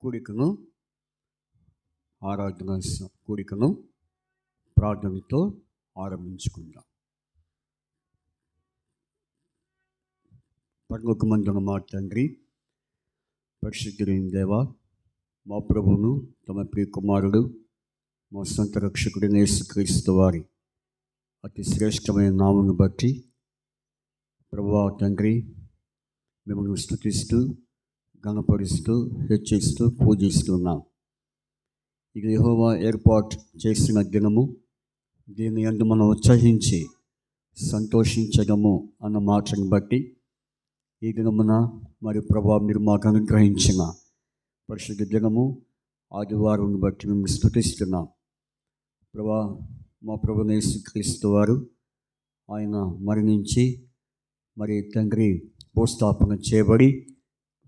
కూడికను ఆరాధన కూడికను ప్రార్థనతో ఆరంభించుకుందాం. పరలోకమందున్న మా తండ్రి, పరిశుద్ధుడైన దేవా, మా ప్రభువును తమ ప్రియ కుమారుడు మా సొంత రక్షకుడైన యేసుక్రీస్తు వారి అతి శ్రేష్టమైన నామమును బట్టి ప్రభువా తండ్రి, మిమ్మల్ని స్తుతిస్తూ ఘనపరుస్తూ హెచ్చిస్తూ పూజిస్తున్నాం. ఇది యెహోవా ఏర్పాటు చేసిన దినము, దీని యందు మనం ఉత్సహించి సంతోషించడము అన్న మాటను బట్టి ఈ దినమున మరి ప్రభువా మీరు మాకు అనుగ్రహించిన పరిశుద్ధ దినము ఆదివారం బట్టి మేము స్తుతిస్తున్నాం. ప్రభువా, మా ప్రభువైన యేసుక్రీస్తు వారు ఆయన మరణించి మరి తండ్రి భూస్థాపన చేయబడి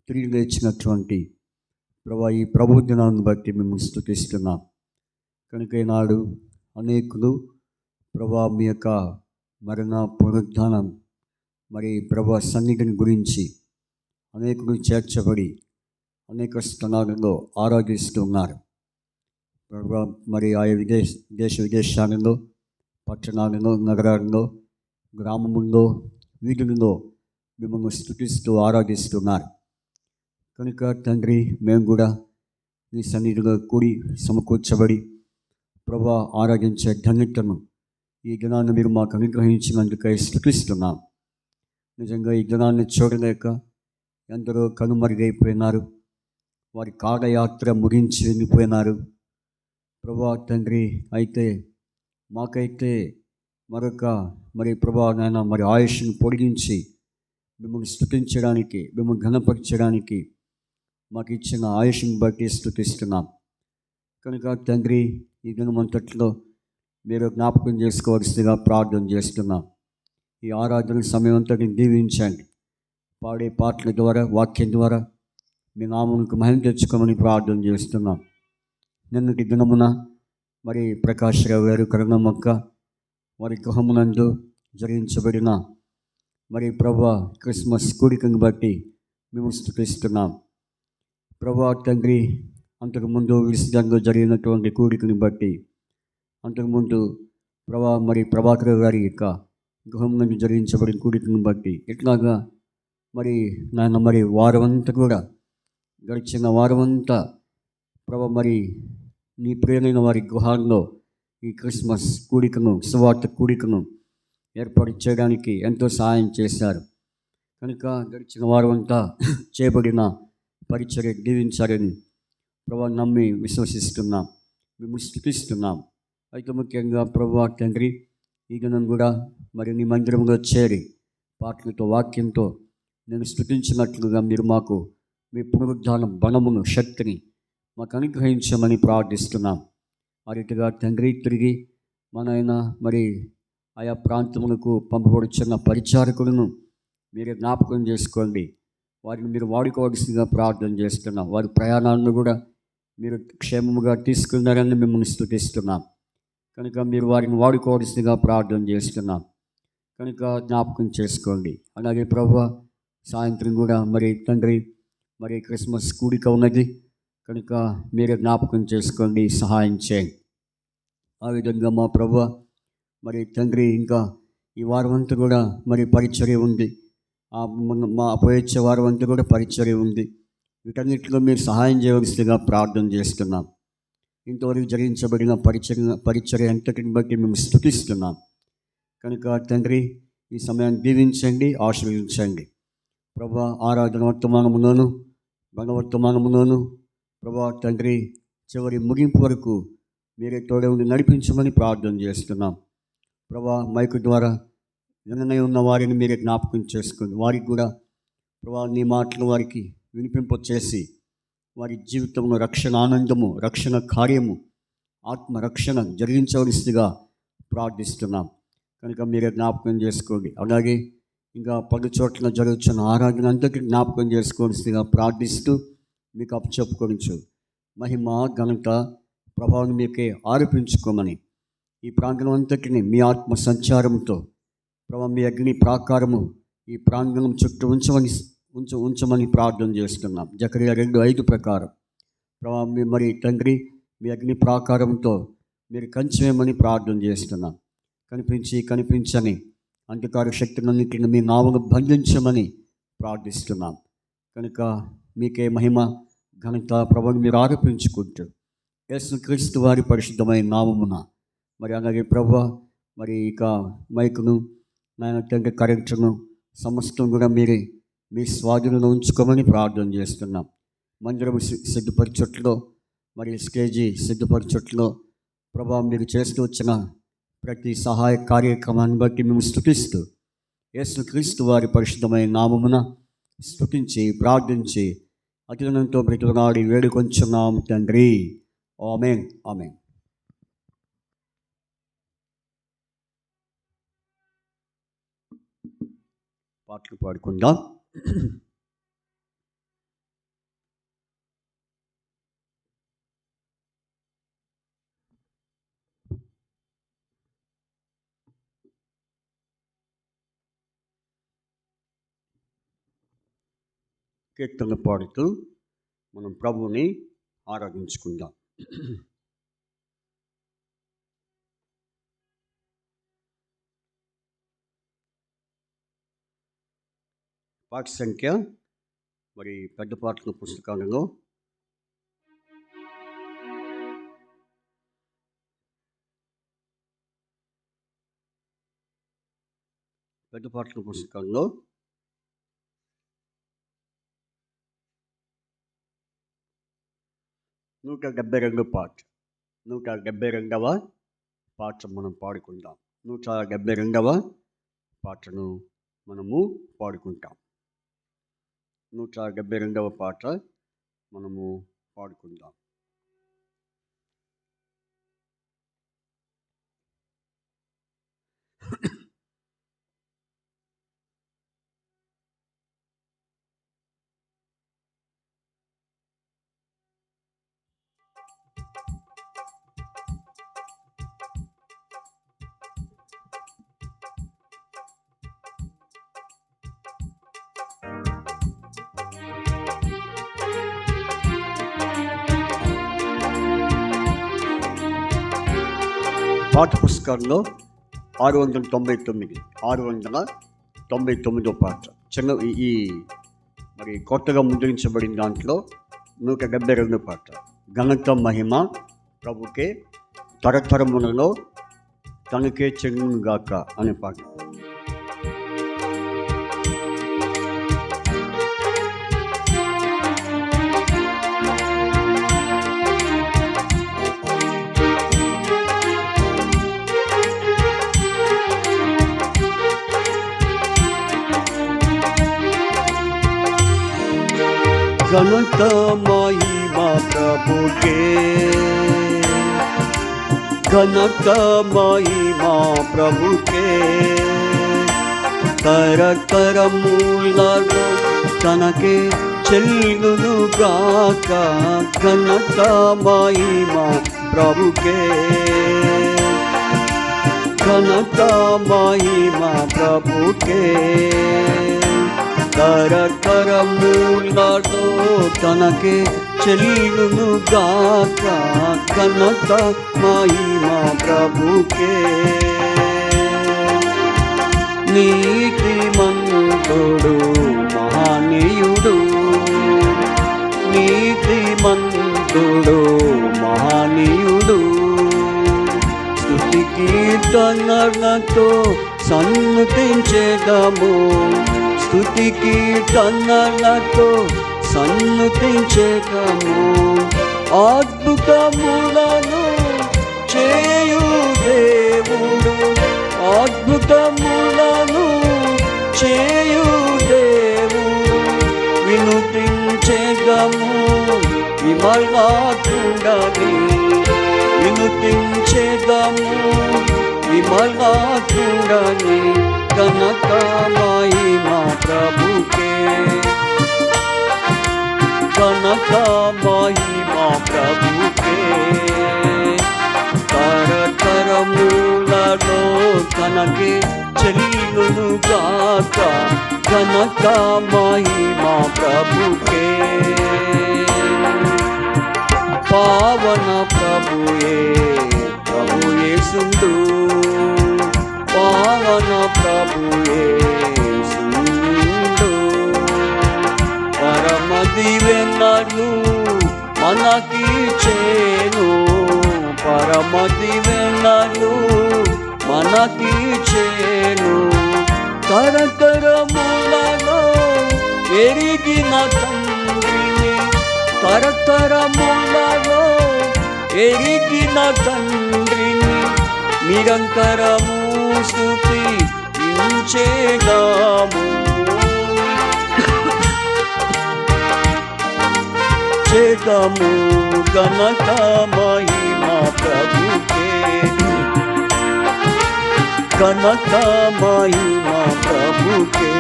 తిరిగి లేచినటువంటి ప్రభువా ఈ ప్రభు దినాన్ని బట్టి మేము స్తుతిస్తున్నాం. కనుక ఈనాడు అనేకులు ప్రభువా మీ యొక్క మరణ పునరుద్ధానం మరి ప్రభువా సన్నిధిని గురించి అనేకులు చేర్చబడి అనేక స్థలాలలో ఆరాధిస్తున్నారు. ప్రభువా మరి ఆయా దేశ విదేశాలలో, పట్టణాలలో, నగరాలలో, గ్రామముల్లో, వీధులలో మిమ్మల్ని స్తుతిస్తూ ఆరాధిస్తున్నారు. కనుక తండ్రి, మేము కూడా ఈ సన్నిధిలో కూడి సమకూర్చబడి ప్రభువా ఆరాధించే ధన్యతను ఈ దినాన్ని మీరు మాకు అనుగ్రహించినందుకై స్తుతిస్తున్నాం. నిజంగా ఈ దినాన్ని చూడలేక ఎందరో కనుమరుగైపోయినారు, వారి కాలయాత్ర ముగించి వెళ్ళిపోయినారు. ప్రభువా తండ్రి, అయితే మాకైతే మరొక మరి ప్రభువా నాయన మరి ఆయుష్ను పొడిగించి మిమ్మల్ని స్తుతించడానికి, మిమ్మల్ని ఘనపరచడానికి మాకు ఇచ్చిన ఆయుష్ని బట్టి స్తుతిస్తున్నాం. కనుక తండ్రి, ఈ దినమంతట్లో మీరు జ్ఞాపకం చేసుకోవాల్సిందిగా ప్రార్థన చేస్తున్నాం. ఈ ఆరాధన సమయం అంతటిని దీవించండి. పాడే పాటల ద్వారా, వాక్యం ద్వారా మీ నామమునకు మహిమ తెచ్చుకోమని ప్రార్థన చేస్తున్నాం. నిన్నటి దినమున మరి ప్రకాష్ రావు గారు, కరుణమ్మక్క వారి గృహమునందు జరిగించబడిన మరి ప్రభువా క్రిస్మస్ కూడికను బట్టి మేము స్తుతిస్తున్నాం. ప్రభువా తండ్రి, అంతకుముందు విశుద్ధంగా జరిగినటువంటి కూడికని బట్టి, అంతకుముందు ప్రభువా మరి ప్రభాకర్ గారి యొక్క గృహమునందు జరిగించబడిన కూడికను బట్టి, ఇట్లాగా మరి నాయన మరి వారమంతా కూడా గడిచిన వారమంతా ప్రభా మరి నీ ప్రియమైన వారి గృహాల్లో ఈ క్రిస్మస్ కూడికను, సువార్త కూడికను ఏర్పాటు చేయడానికి ఎంతో సహాయం చేశారు. కనుక గడిచిన వారమంతా చేయబడిన పరిచర్య దీవించారని ప్రభువా నమ్మి విశ్వసిస్తున్నాం, మేము స్తుతిస్తున్నాం. అయితే ముఖ్యంగా ప్రభువా తండ్రి, ఈ దినం కూడా మరి నీ మందిరంలో చేరి పాటలతో, వాక్యంతో నేను స్తుతించినట్లుగా మీరు మాకు మీ పునరుద్ధాన బలమును, శక్తిని మాకు అనుగ్రహించమని ప్రార్థిస్తున్నాం. ఆ రీతిగా తండ్రి, తిరిగి మనైనా మరి ఆయా ప్రాంతములకు పంపబడుచున్న పరిచారకులను మీరు జ్ఞాపకం చేసుకోండి. వారిని మీరు వాడుకోవాల్సిందిగా ప్రార్థన చేస్తున్నాం. వారి ప్రయాణాలను కూడా మీరు క్షేమముగా తీసుకున్నారని మిమ్మల్ని స్తుతిస్తున్నాం. కనుక మీరు వారిని వాడుకోవాల్సిందిగా ప్రార్థన చేస్తున్నాం. కనుక జ్ఞాపకం చేసుకోండి. అలాగే ప్రభువా సాయంత్రం కూడా మరి తండ్రి మరి క్రిస్మస్ కూడిక ఉన్నది కనుక మీరే జ్ఞాపకం చేసుకోండి, సహాయం చేయండి. ఆ విధంగా మా ప్రభువా మరి తండ్రి, ఇంకా ఈ వారం అంతా కూడా మరి పరిచర్య ఉంది. మా అపోయొచ్చే వారం అంతా కూడా పరిచర్య ఉంది. వీటన్నిటిలో మీరు సహాయం చేయవలసిందిగా ప్రార్థన చేస్తున్నాం. ఇంతవరకు జరిగించబడిన పరిచర్య అంతటిని బట్టి మేము స్తుతిస్తున్నాం. కనుక తండ్రి, ఈ సమయాన్ని దీవించండి, ఆశీర్వదించండి. ప్రభువా ఆరాధన వర్తమానములోను, వర్తమానములోను ప్రభువా తండ్రి చివరి ముగింపు వరకు మీరే తోడే ఉండి నడిపించమని ప్రార్థన చేస్తున్నాం. ప్రభువా మైకు ద్వారా విననే ఉన్న వారిని మీరే జ్ఞాపకం చేసుకోండి. వారికి కూడా ప్రభువా నీ మాటలు వారికి వినిపింపచేసి వారి జీవితంలో రక్షణ ఆనందము, రక్షణ కార్యము, ఆత్మరక్షణ జరిగించవలసిందిగా ప్రార్థిస్తున్నాం. కనుక మీరే జ్ఞాపకం చేసుకోండి. అలాగే ఇంకా 10 చోట్ల జరుగుతున్న ఆరాధన అంతటి జ్ఞాపకం చేసుకోవాల్సిందిగా ప్రార్థిస్తూ మీకు అప్పచెప్పుకోవచ్చు. మహిమ, ఘనత, ప్రభావం మీకే ఆరోపించుకోమని ఈ ప్రాంగణం అంతటిని మీ ఆత్మ సంచారంతో ప్రభావ మీ అగ్ని ప్రాకారము ఈ ప్రాంగణం చుట్టూ ఉంచమని ప్రార్థన చేస్తున్నాం. జకరియా 2:5 ప్రకారం మరి తండ్రి మీ అగ్ని ప్రాకారంతో మీరు కంచేయమని ప్రార్థన చేస్తున్నాం. కనిపించని అంధకార శక్తులన్నింటిని మీ నామను బంధించమని ప్రార్థిస్తున్నాం. కనుక మీకే మహిమ ఘనత ప్రభువుని మీరు ఆరోపించుకుంటూ యేసుక్రీస్తు వారి పరిశుద్ధమైన నామమున మరి అలాగే ప్రభువా మరి ఇక మైకును నాయన తండ్రి కరెంట్ను సమస్తం కూడా మీరే మీ స్వాధీనంలో ఉంచుకోమని ప్రార్థన చేస్తున్నాం. మందిరం సిద్ధపరచట్లో మరి స్టేజీ సిద్ధపరచట్లో ప్రభా మీరు చేస్తూ వచ్చిన ప్రతి సహాయ కార్యక్రమాన్ని బట్టి మేము స్తుతిస్తూ యేసుక్రీస్తు వారి పరిశుద్ధమైన నామమున స్తుతించి ప్రార్థించి అతిథులతో బ్రతిమలాడి వేడుకొంచున్నాం తండ్రి. ఆమేన్ ఆమేన్. పాటలు పాడుకుందాం. కీర్తనలు పాడుతూ మనం ప్రభువుని ఆరాధించుకుందాం. పాట సంఖ్య మరి పెద్ద పాటల పుస్తకాలలో 172 పాట 172వ పాట మనం పాడుకుందాం. 172వ పాటను మనము పాడుకుంటాం. 172వ పాట మనము పాడుకుందాం. పాఠ పుస్తకాల్లో 699 పాట చిన్న ఈ మరి కొత్తగా ముద్రించబడిన దాంట్లో 172 పాట ఘనత మహిమ ప్రభుకే తరతరములలో తనకే చెల్లుగాక అనే పాట. ఘనత మహిమ ప్రభుకే ఘనత మహిమ ప్రభుకే తరతరములలో తనకే చెల్లుగాక ఘనత మహిమ ప్రభుకే ఘనత మహిమ ప్రభుకే తరతరములలో తనకే చెల్లుగాక ఘనత మహిమ ప్రభుకే నీతిమంతుడు మహనీయుడు నీతిమంతుడు మహనీయుడు స్తుతి కీర్తనలతో సన్నుతించెదము స్తుతి కీర్తనలతో సన్నుతించెదము అద్భుతములను చేయు దేవుడు అద్భుతములను చేయు దేవుడు వినుతించెదము విమలాత్ముడని వినుతించెదము విమలాత్ముడని ఘనత మహిమ ప్రభుకే ఘనత మహిమ ప్రభుకే తరతరములలో తనకే చెల్లుగాక ఘనత మహిమ ప్రభుకే పావన ప్రభుయే ప్రభు యేసుండు, పావన ప్రభుయే యేసుండు. పరమ దీవెనలు మనకిచ్చేను, పరమ దీవెనలు మనకిచ్చేను. తరతరములలో ఎరిగిన తండ్రిని, తరతరములలో ఎరిగిన తండ్రిని నిరంతరము స్తుతించేదాము. చేద్దాము ఘనత మహిమ ప్రభుకే, ఘనత మహిమ ప్రభుకే.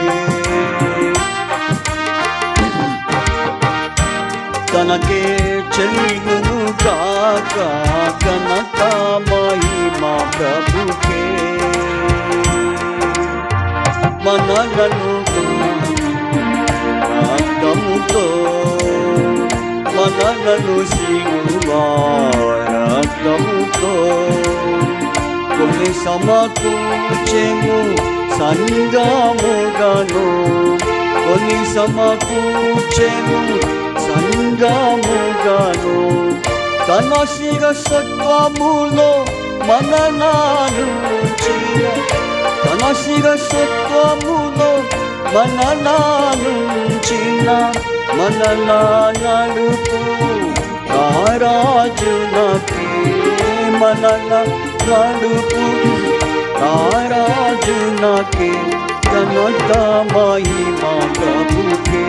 తనకే చెల్లును గాక ఘనత మహిమ ప్రభుకే. మనలను రక్తముతో, మనలను సిలువ రక్తముతో కొని సమకూర్చెను సంగముగాను, కొని సమకూర్చెను సంగముగాను. తన శిరసత్వములో మననాలుంచిన, తన శిరసత్వములో మననాలుంచిన మనలా నడుపు రారాజునకే, మనలా నడుపు రారాజునకే. ఘనత మహిమ ప్రభుకే,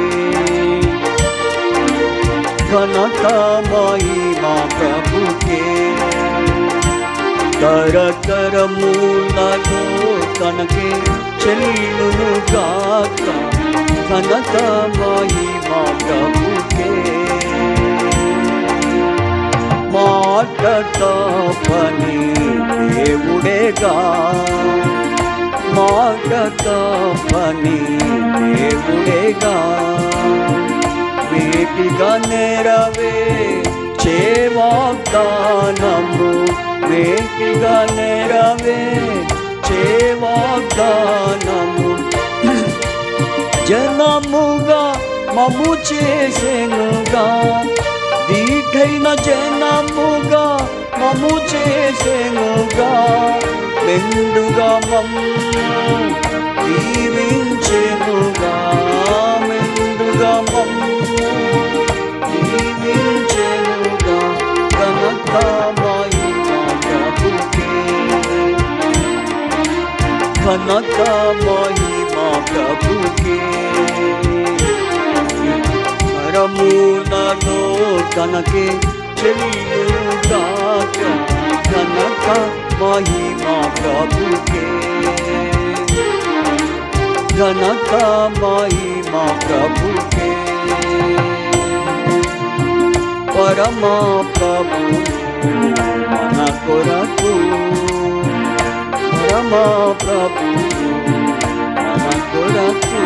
ఘనత మహిమ ప్రభుకే. తరతరములలో తనకే చెల్లును గాక ఘనత మహిమ ప్రభుకే. మాట తప్పని దేవుడేగా, మాట తప్పని దేవుడేగా. వేటిగా నెరవేర్చే వాగ్దానము, వేటిగా నెరవేర్చే వాగ్దానము. జనముగా మము చేసెనుగా, దీటైన జనముగా మము చేసెనుగా. మెండుగా మమ్ము దీవించెనుగా, మెండుగా మమ్ము దీవించెనుగా. ఘనత మహిమ ప్రభుకే, ఘనత మహిమ ప్రభుకే. పరములలో తనకే చెల్లును గాక ఘనత మహిమ ప్రభుకే, ఘనత మహిమ ప్రభుకే. పరమ ప్రభు మన కొరకు, పరమ ప్రభు మన కొరకు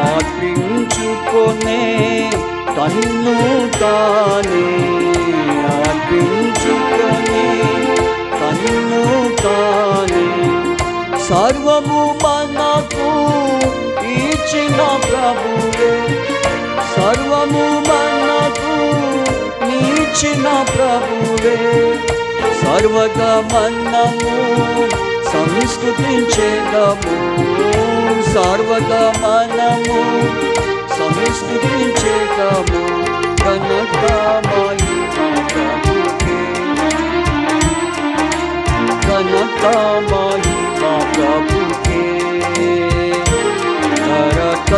అర్పించుకొనే తన్ను తానే, అర్పించుకొనే తన్ను తానే. సర్వము మనకు ఇచ్చిన ప్రభువే, సర్వము మనకు ఇచ్చిన ప్రభువే. సర్వదా మనము సంస్తుతించేదము, సర్వదా మనము సంస్తుతించేదము. ఘనత మహిమ ప్రభుకే, ఘనత మహిమ ప్రభుకే.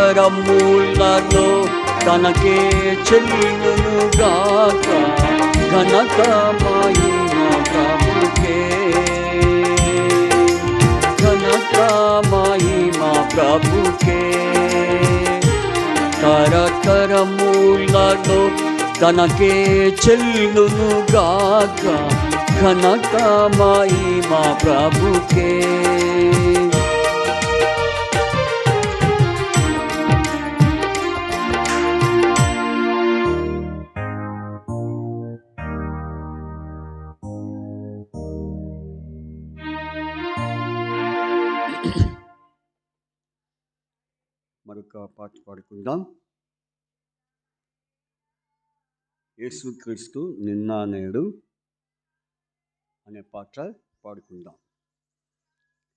తరతరములలో తనకే చెల్లును గాక ఘనత మహిమ ప్రభుకే, ఘనత మహిమ ప్రభుకే. తరతరములలో తనకే చెల్లును గాక ఘనత మహిమ ప్రభుకే. పాట పాడుకుందాం. యేసుక్రీస్తు నిన్న నేడు అనే పాట పాడుకుందాం.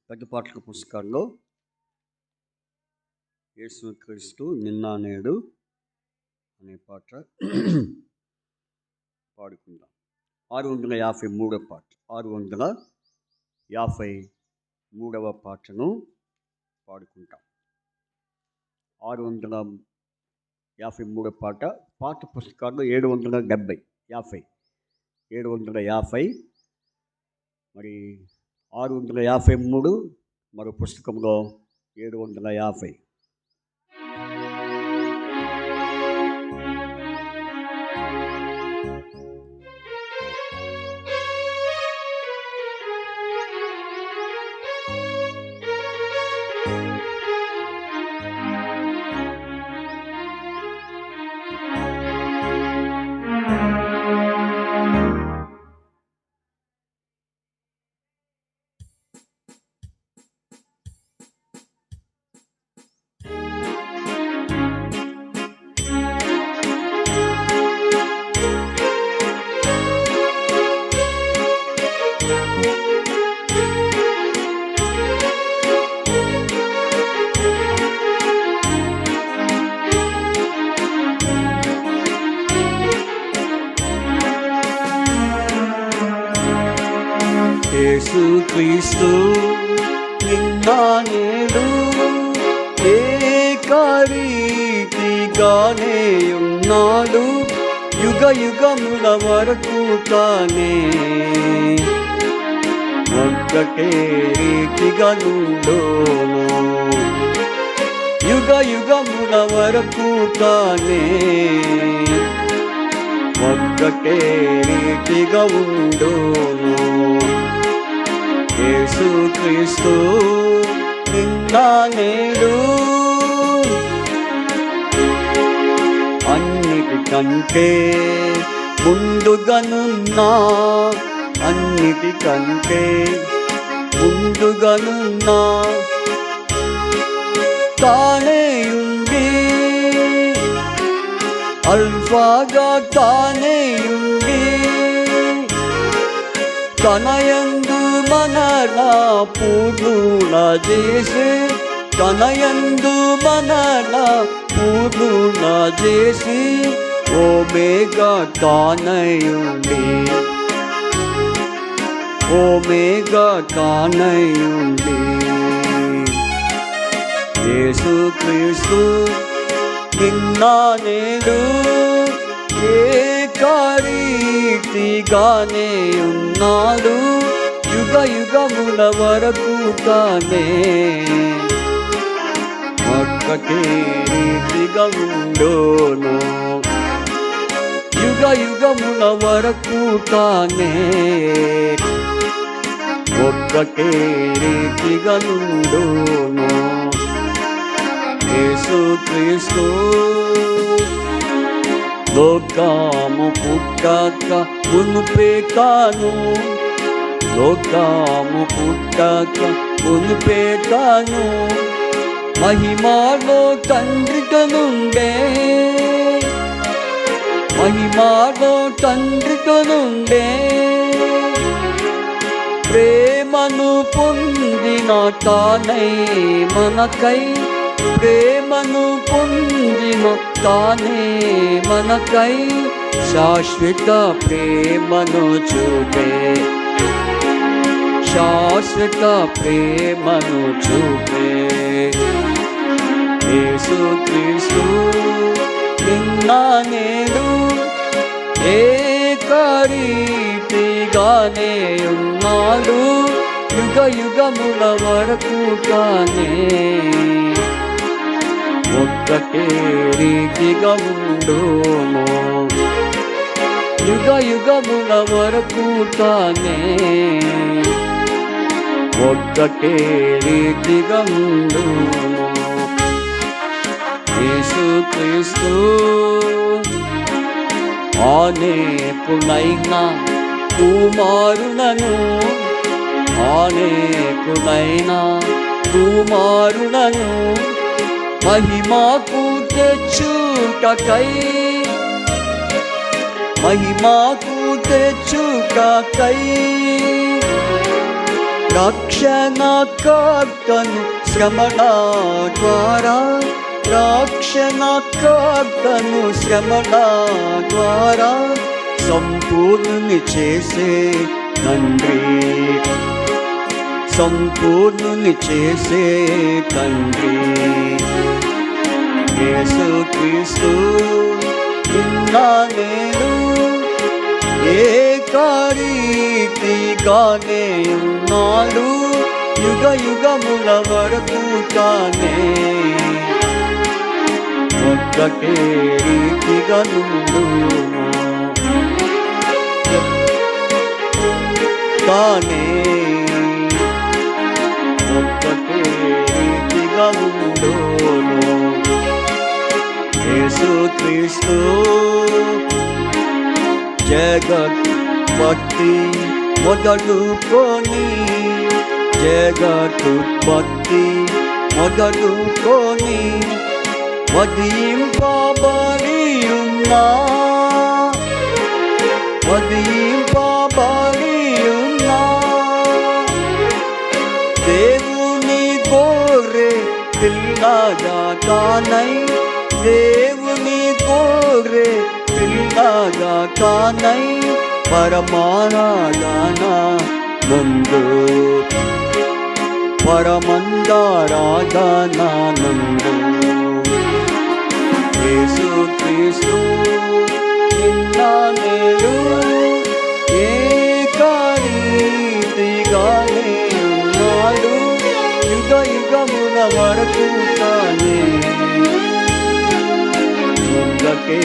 పెద్ద పాటల పుస్తకాల్లో యేసుక్రీస్తు నిన్న నేడు అనే పాట పాడుకుందాం. 653వ పాట, 653వ పాటను పాడుకుంటాం. 653వ పాట పాత పుస్తకాల్లో 750 మరి 653 మరో పుస్తకంలో 750. యేసుక్రీస్తు నిన్న నేడు ఏకరీతిగానే ఉన్నాడు, యుగ యుగముల వరకు తానే ఒక్కటే రీతిగా నుండోను. యుగ యుగముల వరకు తానే ఒక్కటే రీతిగా ఉండును. యేసుక్రీస్తు నిన్న నేడు అన్నిటికంటే ముందుగానున్నా, అన్నిటికంటే ముందుగానున్నా తానే ఉంది, అల్ఫాగా తానే ఉంది. తనయందు మనలా పూర్ణుల చేసి, తనయందు మనలా పూర్ణుల చేసి ఓమేగా తానయుండి, ఓమేగా తానయుండి. యేసుక్రీస్తు నిన్న నేడు ఏకరీతిగానే ఉన్నాడు, యుగ యుగముల వరకు తానే ఒక్కటే రీతిగా ఉండును. యుగ యుగముల వరకు తానే ఒక్కటే రీతిగా ఉండును. యేసుక్రీస్తు లోకము పుట్టక మునుపే తాను, లోకము పుట్టక మునుపే తాను మహిమలో తండ్రితో నుండే, మహిమలో తండ్రితో నుండే ప్రేమను పొందిన తానై మనకై, ప్రేమను పొందిన తానే మనకై శాశ్వత ప్రేమను చూపే, శాశ్వత ప్రేమను చూపే. యేసుక్రీస్తు నిన్న నేడు ఏకరీతిగానే ఉన్నాడు, యుగ యుగముల వరకు తానే ఒక్కటే రీతిగా ఉండును. యుగ యుగముల వరకు తానే ఒక్కటే రీతిగా ఉండును. యేసుక్రీస్తు అనేకులైన కుమారులను, అనేకులైన కుమారులను మహిమకు తెచ్చుటకై మహిమకు తెచ్చుటకై రక్షణకర్తను శ్రమణ ద్వారా రక్షణకర్తను శ్రమణ ద్వారా సంపూర్ణుని చేసే తండ్రి సంపూర్ణుని చేసే తండ్రి యేసుక్రీస్తు నిన్న నేను ఏకరీతిగానే ఉన్నాడు యుగ యుగముల వరకు తానే ఒక్కటే రీతిగా నుండు తానే ఒక్కటే రీతిగా ఉండును యేసుక్రీస్తు జగత్పత్తి మొదలుకొని జగత్పత్తి మొదలుకొని వధింపబడి ఉన్నా వధింపబడి ఉన్నా దేవుని గొర్రె పిల్లగా తానై దేవుని గొర్రె పిల్లగా తానై పరమారాధన నందు పరమందారాధన నందు యేసుక్రీస్తు నిన్న నేడు ఏకరీతిగానే ఉన్నాడు యుగ యుగముల వరకు తానే ఒక్కటే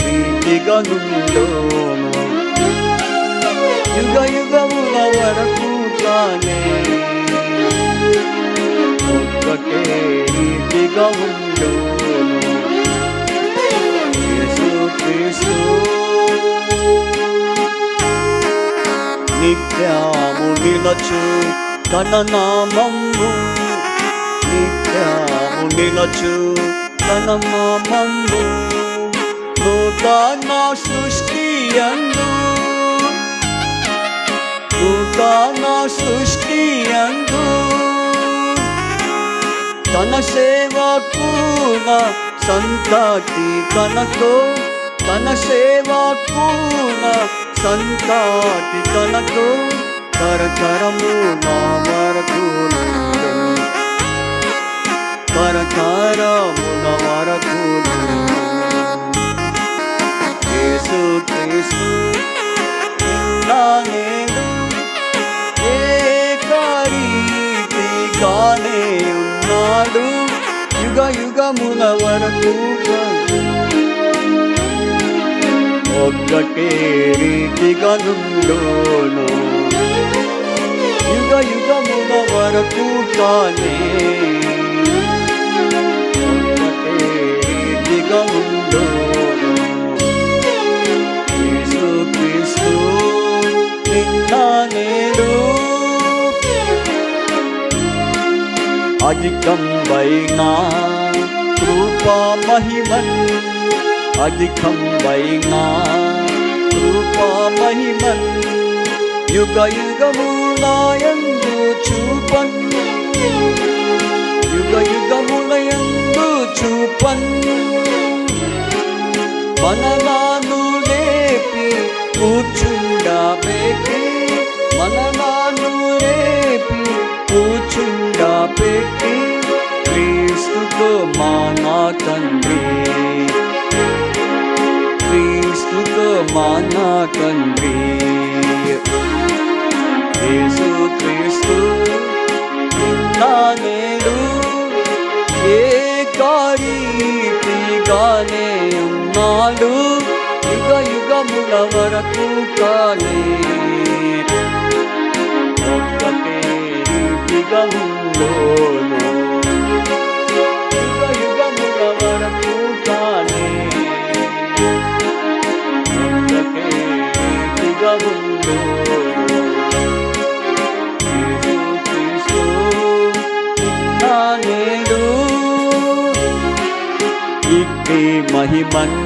రీతిగా నుండును యుగ యుగముల వరకు తానే ఒక్కటే రీతిగా ఉండును యేసుక్రీస్తు నిత్యము నిలచు తన నామము నిత్యము నిలచు తన నామము నూతన సృష్టి యందు నూతన సృష్టి యందు తన సేవకున సంతతి కనతో తన సేవకున సంతతి కనతో తరతరము నా వరకు తరతరమున వరకు యేసుక్రీస్తు నిన్న నేడు ఏకరీతిగానే ఉన్నాడు యుగ యుగముల వరకు ఒక్కటే రీతిగా నుండును యుగ యుగముల వరకు తానే ఒక్కటే రీతిగా ఉండును యేసుక్రీస్తు నిన్న నేడు అధికంబైన కృపా మహిమన్ అధికంబైన కృపా మహిమన్ యుగ యుగములయందు చూపన్ యుగ యుగములయందు చూపన్ మననాను లేపి కూర్చుండబెట్టి మననాను లేపి కూర్చుండబెట్టి క్రీస్తుతో మానా తండ్రి క్రీస్తుతో మానా తండ్రి యేసుక్రీస్తు నిన్న నేడు ఏకరీతిగానే ఉన్నాడు యుగ యుగముల వరకు తానే ఒక్కటే రీతిగా ఉండును యుగ యుగముల వరకు తానే ఒక్కటే రీతిగా ఉండును యేసుక్రీస్తు నిన్న నేడు నిత్య మహిమన్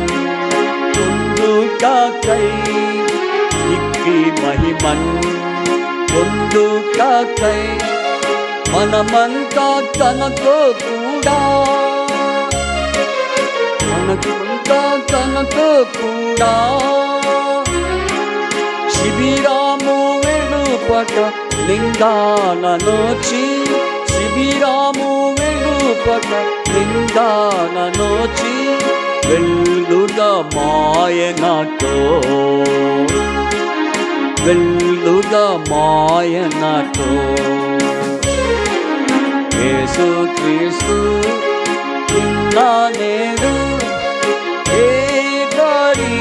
పొందుటకై నిత్య మహిమన్ పొందుటకై మనమంతా తనతో కూడా తనతో కూడా శిబిరాము వెలుపట నిందాననోచి శిబిరాము వెలుపట నిందాననోచి వెళ్ళుదా మాయనతో వెళ్ళుదా మాయనతో యేసు క్రీస్తు నిన్నా నేడు ఏకరీతిగానే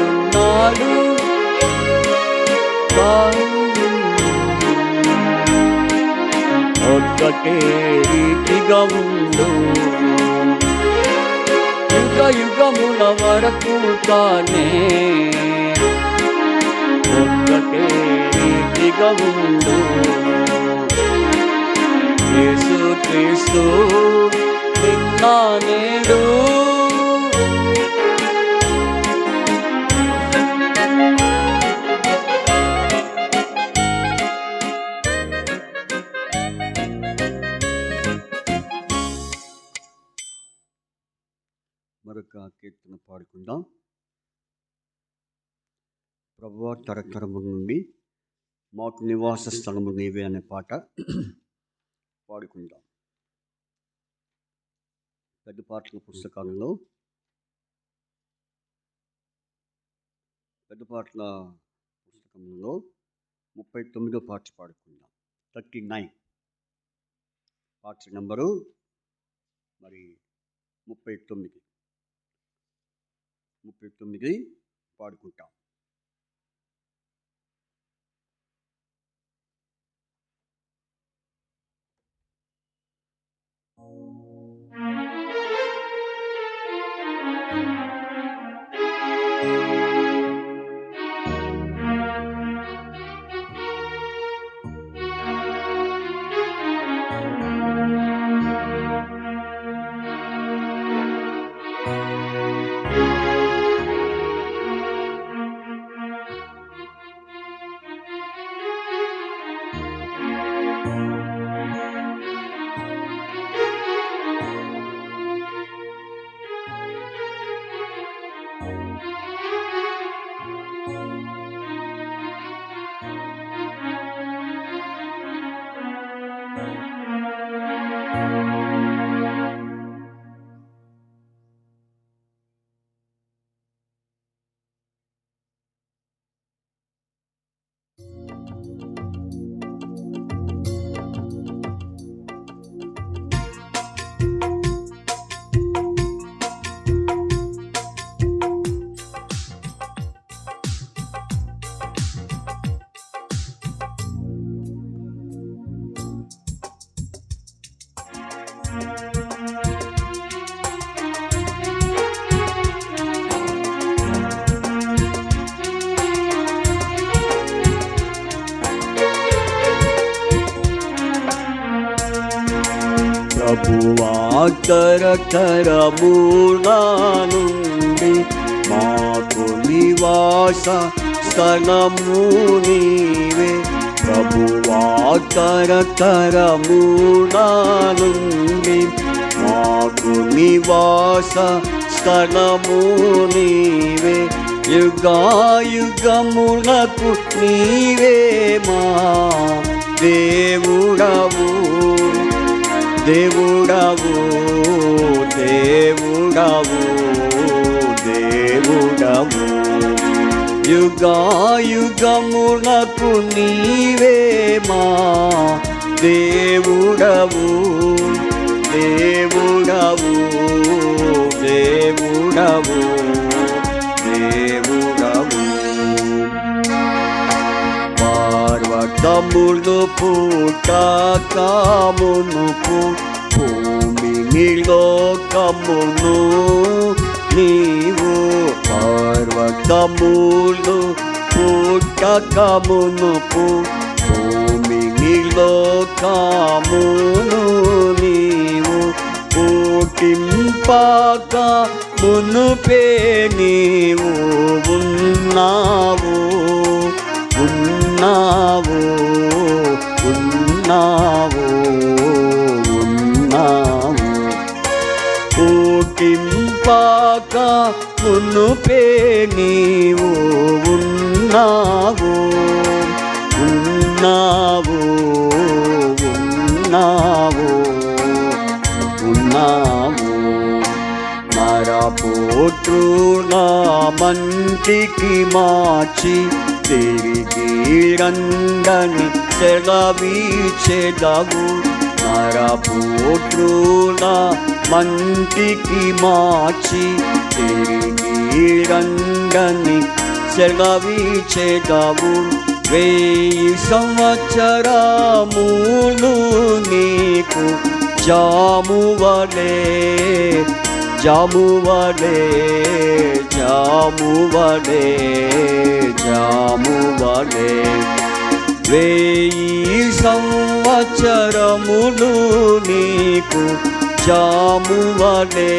ఉన్నాడు ఒక్కటే రీతిగా ఉండు యుగ యుగముల వరకు తానే ఒక్కటే రీతిగా ఉండు యేసు క్రీస్తు నిన్నా నేడు మరొక కీర్తన పాడుకుందాం. ప్రభువా తరతరము నుండి మాకు నివాస స్థలము నీవే అనే పాట పాడుకుందాం. పెద్ద పాటల పుస్తకాలలో పెద్ద పాటల పుస్తకంలో 39వ పాట పాడుకుందాం. 39 పాట నెంబరు మరి 39 పాడుకుంటాం. ప్రభువా తరతరముల నుండి మాకు నివాస స్థలము నీవే. ప్రభువా తరతరముల నుండి మాకు నివాస స్థలము నీవే. యుగాయుగములకు నీవే మా దేవుడవు దేవుడవు దేవుడవు దేవుడవు. యుగాయుగములకు నీవే మా దేవుడవు దేవుడవు దేవుడవు దేవుడవు. పర్వతములు పుట్టకమునుపు భూమిని లోకమును నీవు. పర్వతములు పుట్టకమునుపు భూమిని లోకమును నీవు. పుట్టింపాక మునుపే నీవు ఉన్నావు ఉన్నావు ఉన్నావు ఉన్నావు పుట్టింపాక మునుపే నీవు ఉన్నావు ఉన్నావు ఉన్నావు ఉన్నావు నరపుత్రుల మంటికి మార్చి తిరిగి రండని సెలవిచెదవు నరపుత్రుల మంటికి మార్చి తిరిగి రండని సెలవిచెదవు 1000 సంవత్సరములు నీకు జామువలే జామువలే జామువలే జామువలే 1000 సంవత్సరములు నీకు జామువలే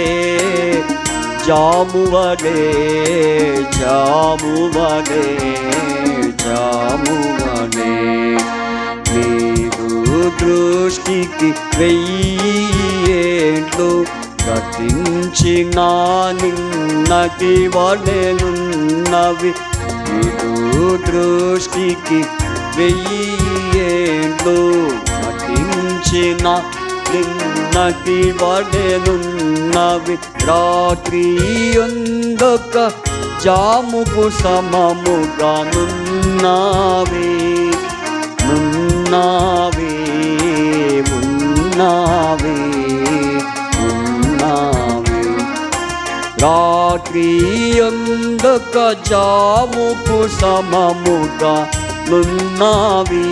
జామువలే జామువలే జామువలే నీరు దృష్టికి 1000 ఏండ్లు గతించిన నిన్నటి వలెనున్నవి నీరు దృష్టికి 1000 ఏండ్లు గతించిన నిన్నటి వలెనున్నవి రాత్రి యొందొక జాముకు సమముగా నున్నావి నున్నావి ఉన్నావి ఉన్నావి రాత్రి యొందొక జాముకు సమముగా నున్నావి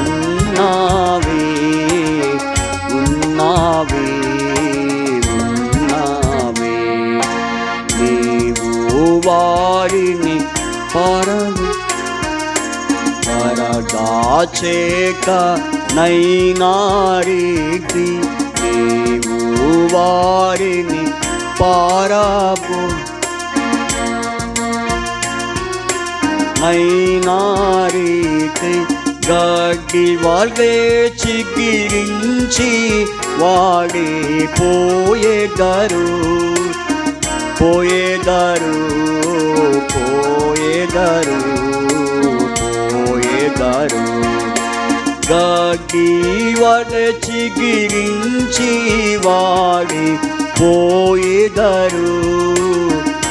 ఉన్నావి ఉన్నావి ఉన్నావి నీవు వారిని పరదాచేక నైనారీతి నీవు వారిని పారాపు నైనారీతి గడ్డి వాళ్ళే చికిరించి వాడి పోయేదారు పోయేదారు పోయేదారు పోయేదారు గడ్డి వాళ్ళే చికిరించి వాడి పోయేదారు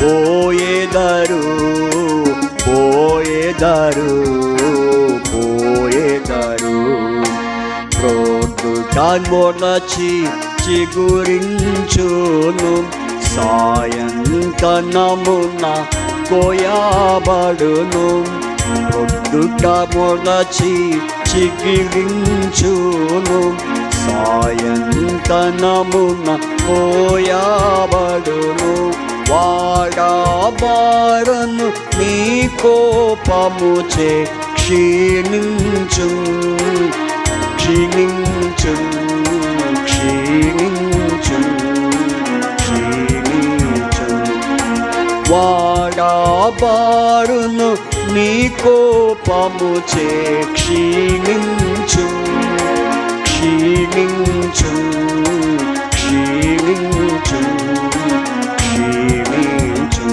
పోయేదారు పోయేదారు పోయేదారు ప్రొద్దుటమొలచి చిగురించును సాయంకాలమున కోయబడును ప్రొద్దుటమొలచి చిగురించును సాయంకాలమున కోయబడును వాడబారను నీ కోపముచే క్షీణించు క్షీణించు క్షీణించు క్షీణించు వాడబారును నీ కోపముచే క్షీణించు క్షీణించు క్షీణించు క్షీణించు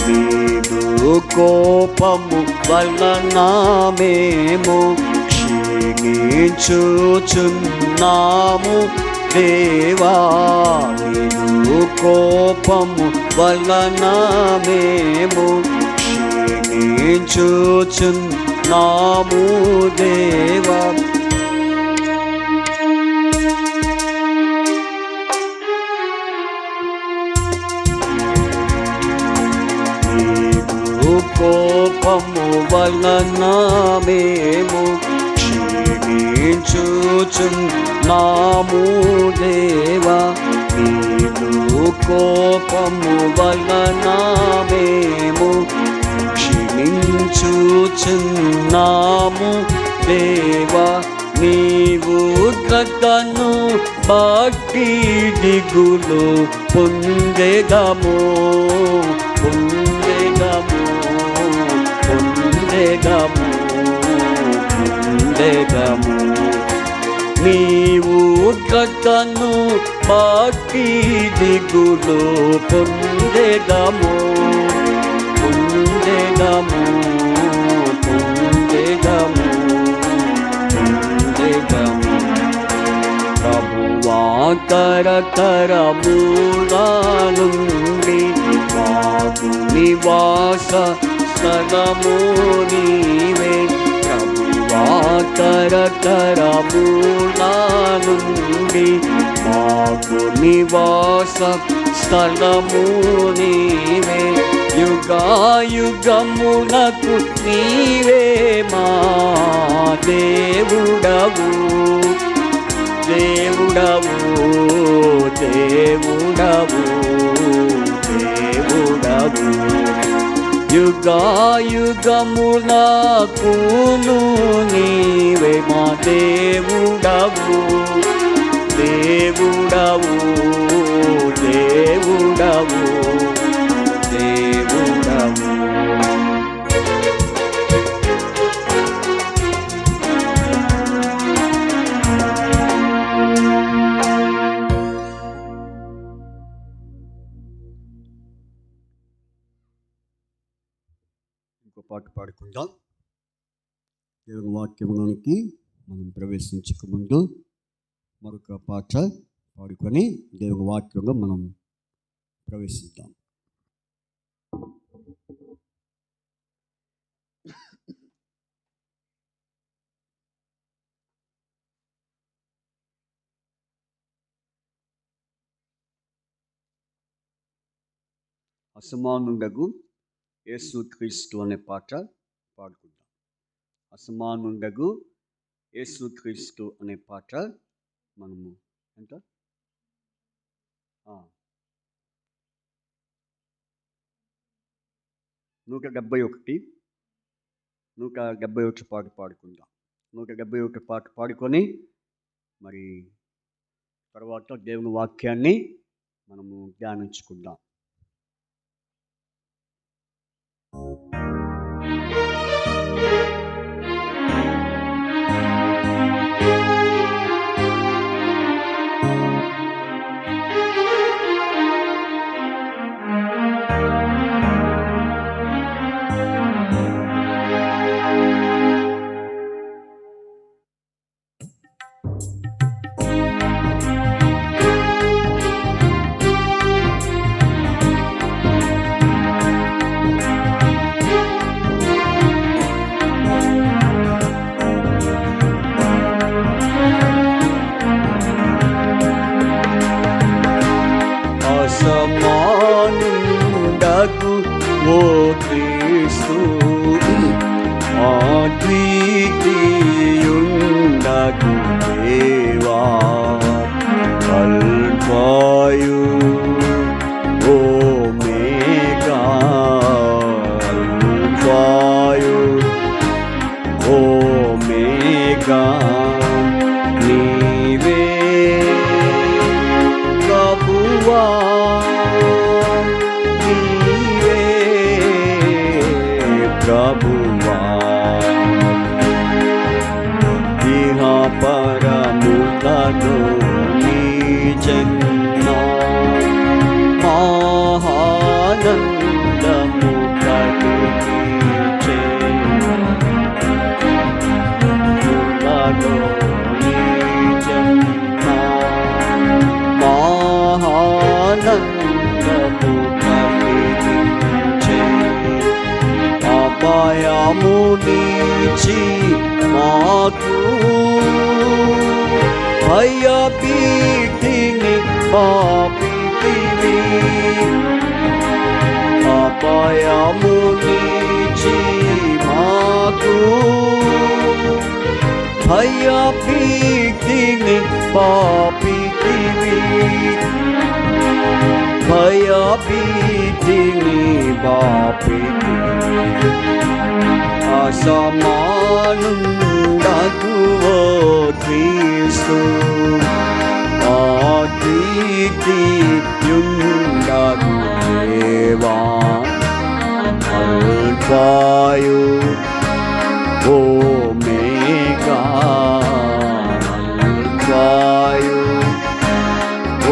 నీదు కోపము వలన మేము క్షీణించుచున్నాము దేవా నీదు కోపము వలన మేము క్షీణించుచున్నాము దేవా కోపము వలన మేము క్షీణించుచున్నాము దేవా నీదు కోపము వలన మేము క్షీణించుచున్నాము దేవా నీవు ఉగ్రతను భక్తి దిగులు పొందెదము పొందెదము పొందెదము పొందెదము నీవు కథను భక్తి దిగులు పొందెదము పొందెదము పొందెదము పొందెదము ప్రభువా తరతరముల నుండి మాకు నివాస స్థలము నీవే ప్రభువా తరతరముల నుండి మాకు నివాస స్థలము నీవే యుగాయుగమునకు నీవే మా దేవుడవు దేవుడవు దేవుడవు దేవుడవు యుగాయుగమునకును నీవే మా దేవుడవు దేవుడవు దేవుడవు దేవుడవు ఇంకో పాట పాడుకుందాం. దేవుని వాక్యంలోనికి మనం ప్రవేశించక ముందు మరొక పాట పాడుకొని దేవుని వాక్యంలో మనం ప్రవేశిద్దాం. అసమానుండగు యేసుక్రీస్తు అనే పాట పాడుకుందాం. అసమానుండగు యేసుక్రీస్తు అనే పాట మనము ఎంత 171 పాట పాడుకుందాం. 171 పాట పాడుకొని మరి తర్వాత దేవుని వాక్యాన్ని మనము ధ్యానించుకుందాం. అసమానుండగు ఓ క్రీస్తు అద్వితీయుండగు దేవా అల్ఫాయు ఓమేగా అల్ఫాయు ఓమేగా నీవే ప్రభువా నీవే ప్రభువా ఇహ పరములను నీ జన్మ మహానందము కలిగించే ములను నీ జన్మ మహానందము కలిగించే అపాయము నుంచి మాకు భయభీతిని పాపితివి అపాయము నుంచి మాకు భయభీతిని పాపితివి భయభీతిని పాపితివి అసమానుండగు ఓ క్రీస్తు కీర్తియుండగు దేవా అల్ఫాయు ఓమేగా అల్ఫాయు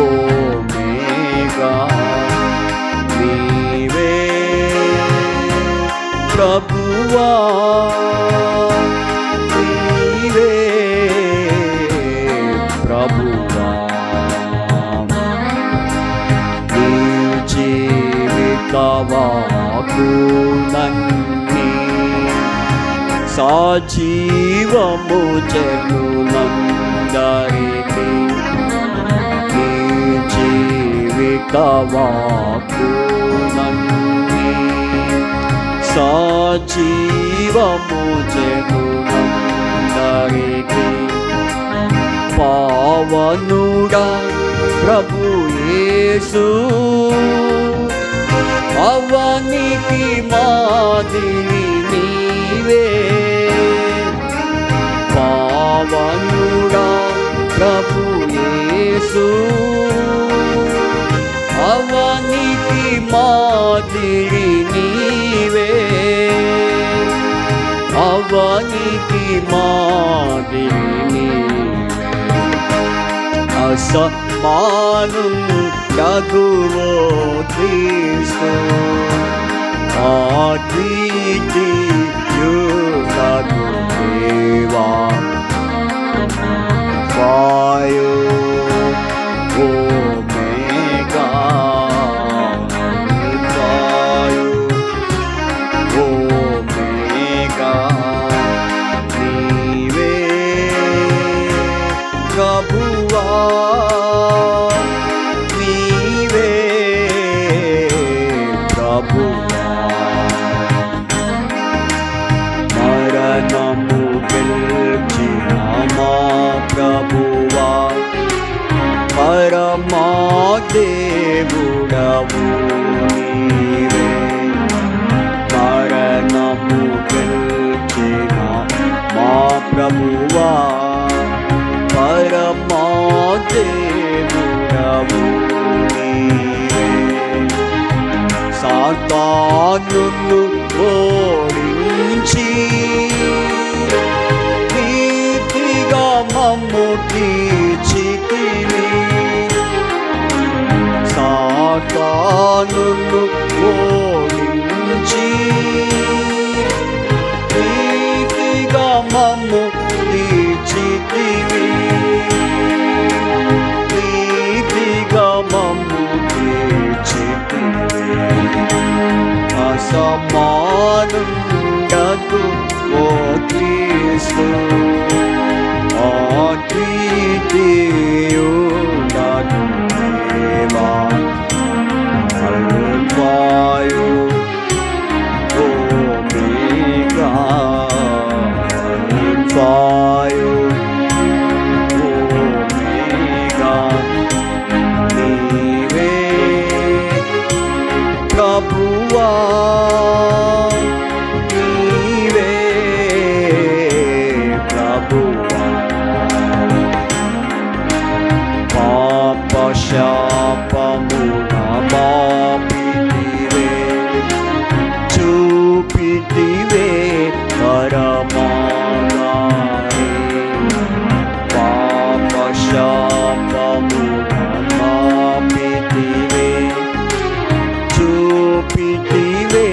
ఓమేగా నీవే ప్రభువా నీవే ప్రభువా నీ జీవితవాకు నన్ని సజీవము జనులందరికీ నీ జీవితవాకు నన్ని సజీవము జనులందరికీ పావనుడా ప్రభు యేసు అవనికి మాదిరి నీవే పావనుడా ప్రభు యేసు అవనికి మాదిరి నీవే అవనికి మాదిరి నీవే అసమాను యగువో క్రీస్తు అద్వితీయుడగు దేవా వాయు ఓమేగా వాయు ఓమేగా నీవే ప్రభువా నీవే ప్రభువా మరణము గెలిచిన మా ప్రభువా పరమా దేవుడవు నీవే మరణము గెలిచిన మా ప్రభువా పరమా దేవుడవు నీవే సాతానును ఓడించి నీతిగా మమ్ము తీర్చితివి సాతానును ఓడించి నీతిగా మమ్ము తీర్చితివి నీతిగా మమ్ము తీర్చితివి అసమానుండగు ఓ క్రీస్తు అద్వితీయుడగు దేవా అల్ఫాయు ఓమేగా అల్ఫాయు ఓమేగా నీవే ప్రభువా నీవే ప్రభువా పాప శాపమున మాపితివే చూపితివే పరమానారే పాప శాపమున మాపితివే చూపితివే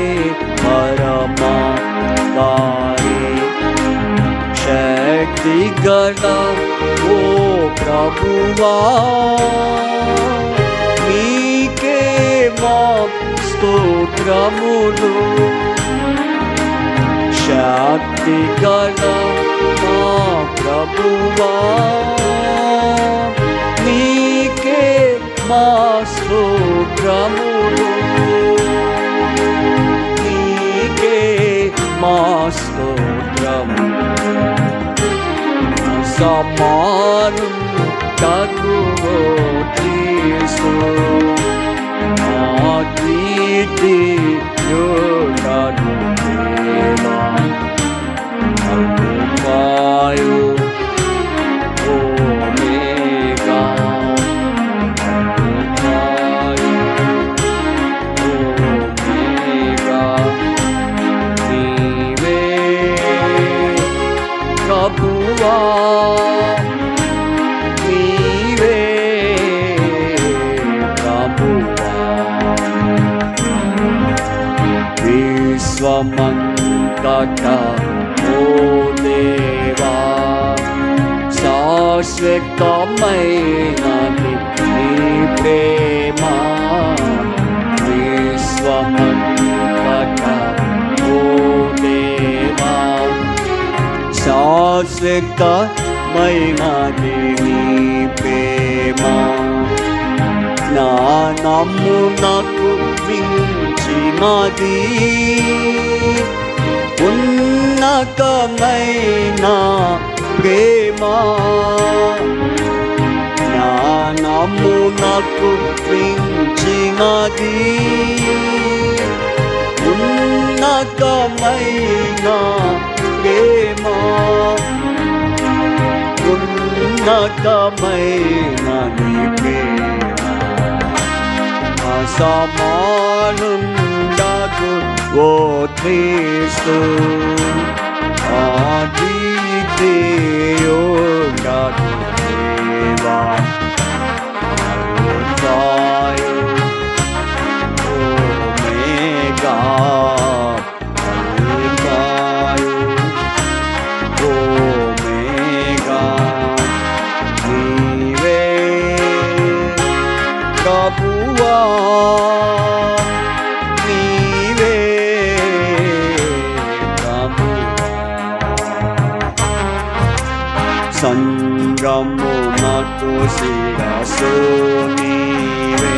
పరమానారే శక్తి గల ఓ ప్రభువా నీకే మా స్తోత్రములు శక్తి గల మా ప్రభువా నీకే మా స్తోత్రములు నీకే మా స్తోత్రములు సమాను తగువో క్రీస్తు అద్వితీయుడగు దేవా అల్ఫాయు ఓమేగా ఓ దేవా, శాశ్వతమైనది నీ ప్రేమ విశ్వమంతటా. ఓ దేవా, శాశ్వతమైనది నీ ప్రేమ జ్ఞానమునకు మించినది ఉన్నతమైన ప్రేమ. జ్ఞానమునకు మించినది ఉన్నతమైన ప్రేమ. ఉన్నతమైన నీ ప్రేమ సమానుండదు ఓ క్రీస్తు, అద్వితీయుడగు దేవా. అల్ఫాయు ఓమేగా, అల్ఫాయు ఓమేగా, నీవే ప్రభువా, నీవే ప్రభువా. సంగమునకు శిరస్సు నీవే,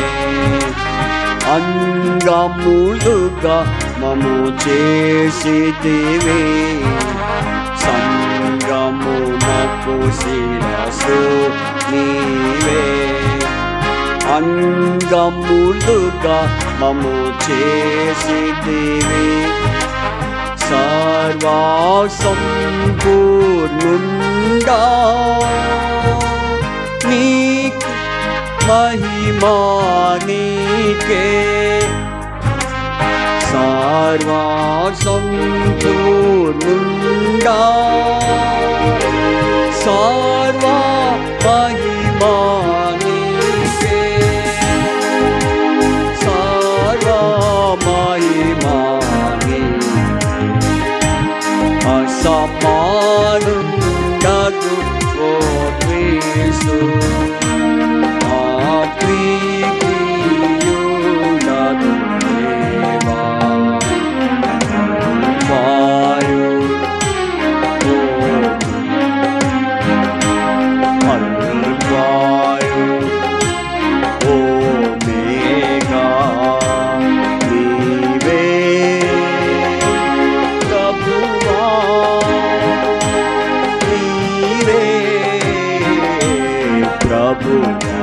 అంగములుగా మము చేసితివి. సంగమునకు శిరస్సు నీవే, అంగములుగా మము చేసితివి. సర్వసంపూర్ణుండా నీకు మహిమా నీకే. సర్వసంపూర్ణుండా సర్వ మహిమా నీకే. సర్వ మహిమా అసమానుండదు ఓ క్రీస్తు, అద్వితీయుడగు దేవా. వాయు అల్ఫాయు ఓమేగా, నీవే ప్రభువా, నీవే ప్రభువా.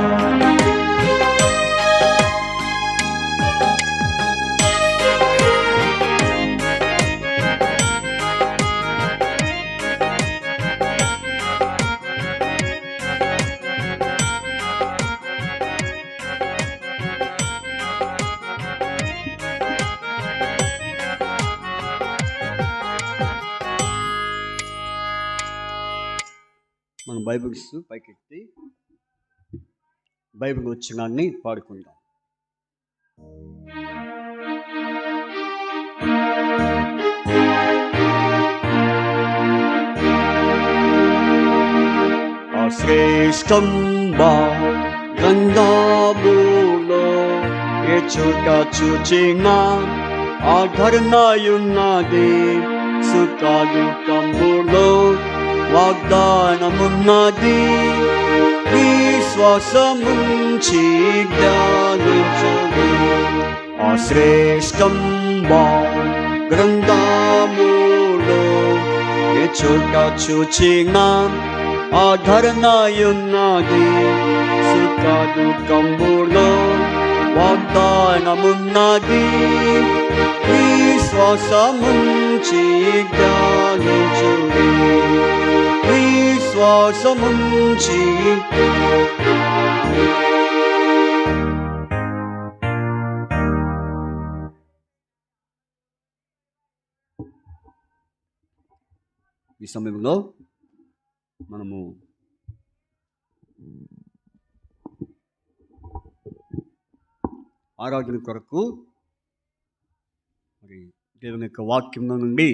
మనం బైబిల్స్ పైకెత్తి బైబిల్ వచనాన్ని పాడుకుందాం. శ్రేష్టం గ్రంథములో ఎచుట చూచిన ఆధరణయున్నది. సుఖదుఃఖములో వాగ్దానమున్నది. విశ్వాసముంచి ధ్యానించుడి. శ్రేష్టం గ్రంథములో ఎచుట చూచిన ఆధరణయున్నది. సుఖదుఃఖములో వాగ్దానమున్నది. విశ్వాసముంచి ధ్యానించుడి. విశ్వాసముంచి ఈ సమయంలో మనము ఆరాధన కొరకు మరి దేవుని యొక్క వాక్యం నుండి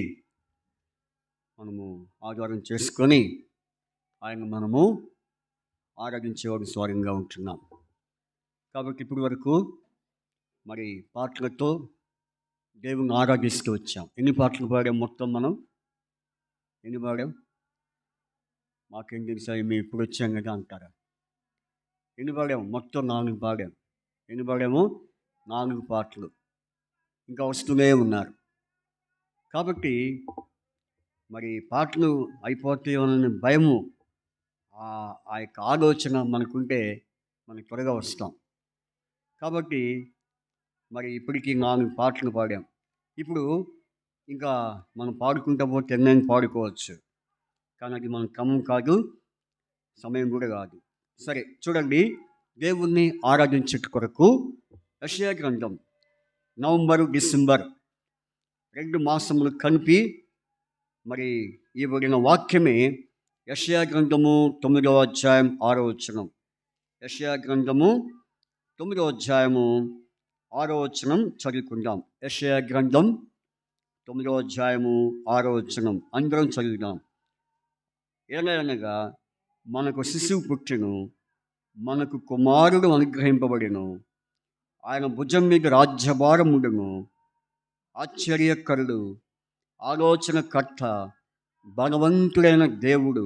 మనము ఆధారం చేసుకొని ఆయన మనము ఆరాధించేవాడు స్వరంగా ఉంటున్నాం. కాబట్టి ఇప్పటి వరకు మరి పాటలతో దేవుని ఆరాధిస్తూ వచ్చాం. ఎన్ని పాటలు పాడాం మొత్తం మనం? ఎన్ని పాడాం? మాకేం తెలుసా, మేము ఇప్పుడు వచ్చాం కదా అంటారా? ఎన్ని పాడాము? మొత్తం 4 పాడాం. ఎన్ని పాడాము? 4 పాటలు. ఇంకా వస్తూనే ఉన్నారు. కాబట్టి మరి పాటలు అయిపోతాయోనని భయము, ఆ యొక్క ఆలోచన మనకుంటే మనం త్వరగా వస్తాం. కాబట్టి మరి ఇప్పటికీ 4 పాటలు పాడాం. ఇప్పుడు ఇంకా మనం పాడుకుంటా పోతే ఎన్నైనా పాడుకోవచ్చు, కానీ అది మన క్రమం కాదు, సమయం కూడా కాదు. సరే చూడండి, దేవుణ్ణి ఆరాధించట కొరకు యెషయా గ్రంథం నవంబరు డిసెంబర్ 2 మాసములు కలిపి మరి ఇవ్వబడిన వాక్యమే యెషయా గ్రంథము 9వ అధ్యాయం 6వ వచనం. యెషయా గ్రంథము 9వ అధ్యాయము 6వ వచనం చదువుకుందాం. యెషయా గ్రంథం 9వ అధ్యాయము 6వ వచనం అందరం చదువుదాం. ఏలయనగా మనకు శిశువు పుట్టెను, మనకు కుమారుడు అనుగ్రహింపబడెను, ఆయన భుజం మీద రాజ్యభారముండును. ఆశ్చర్యకరుడు, ఆలోచనకర్త, బలవంతుడైన దేవుడు,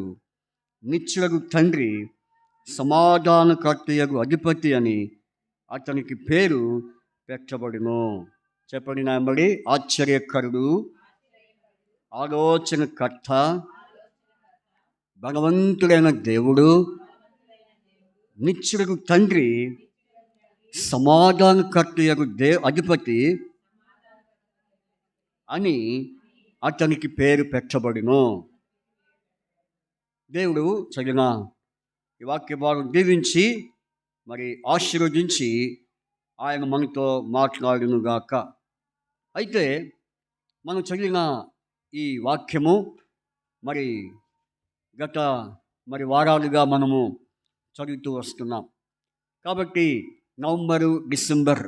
నిత్యుడగు తండ్రి, సమాధానకర్తయగు అధిపతి అని అతనికి పేరు పెట్టబడును. చెప్పండి నాయబడి. ఆశ్చర్యకరుడు, ఆలోచనకర్త, బలవంతుడైన దేవుడు, నిత్యుడగు తండ్రి, సమాధానకర్తయగు అధిపతి అని అతనికి పేరు పెట్టబడును. దేవుడు చదివిన ఈ వాక్య భాగం దీవించి మరి ఆశీర్వదించి ఆయన మనతో మాట్లాడునుగాక. అయితే మనం చదివిన ఈ వాక్యము మరి గత వారాలుగా మనము చదువుతూ వస్తున్నాం. కాబట్టి నవంబరు డిసెంబర్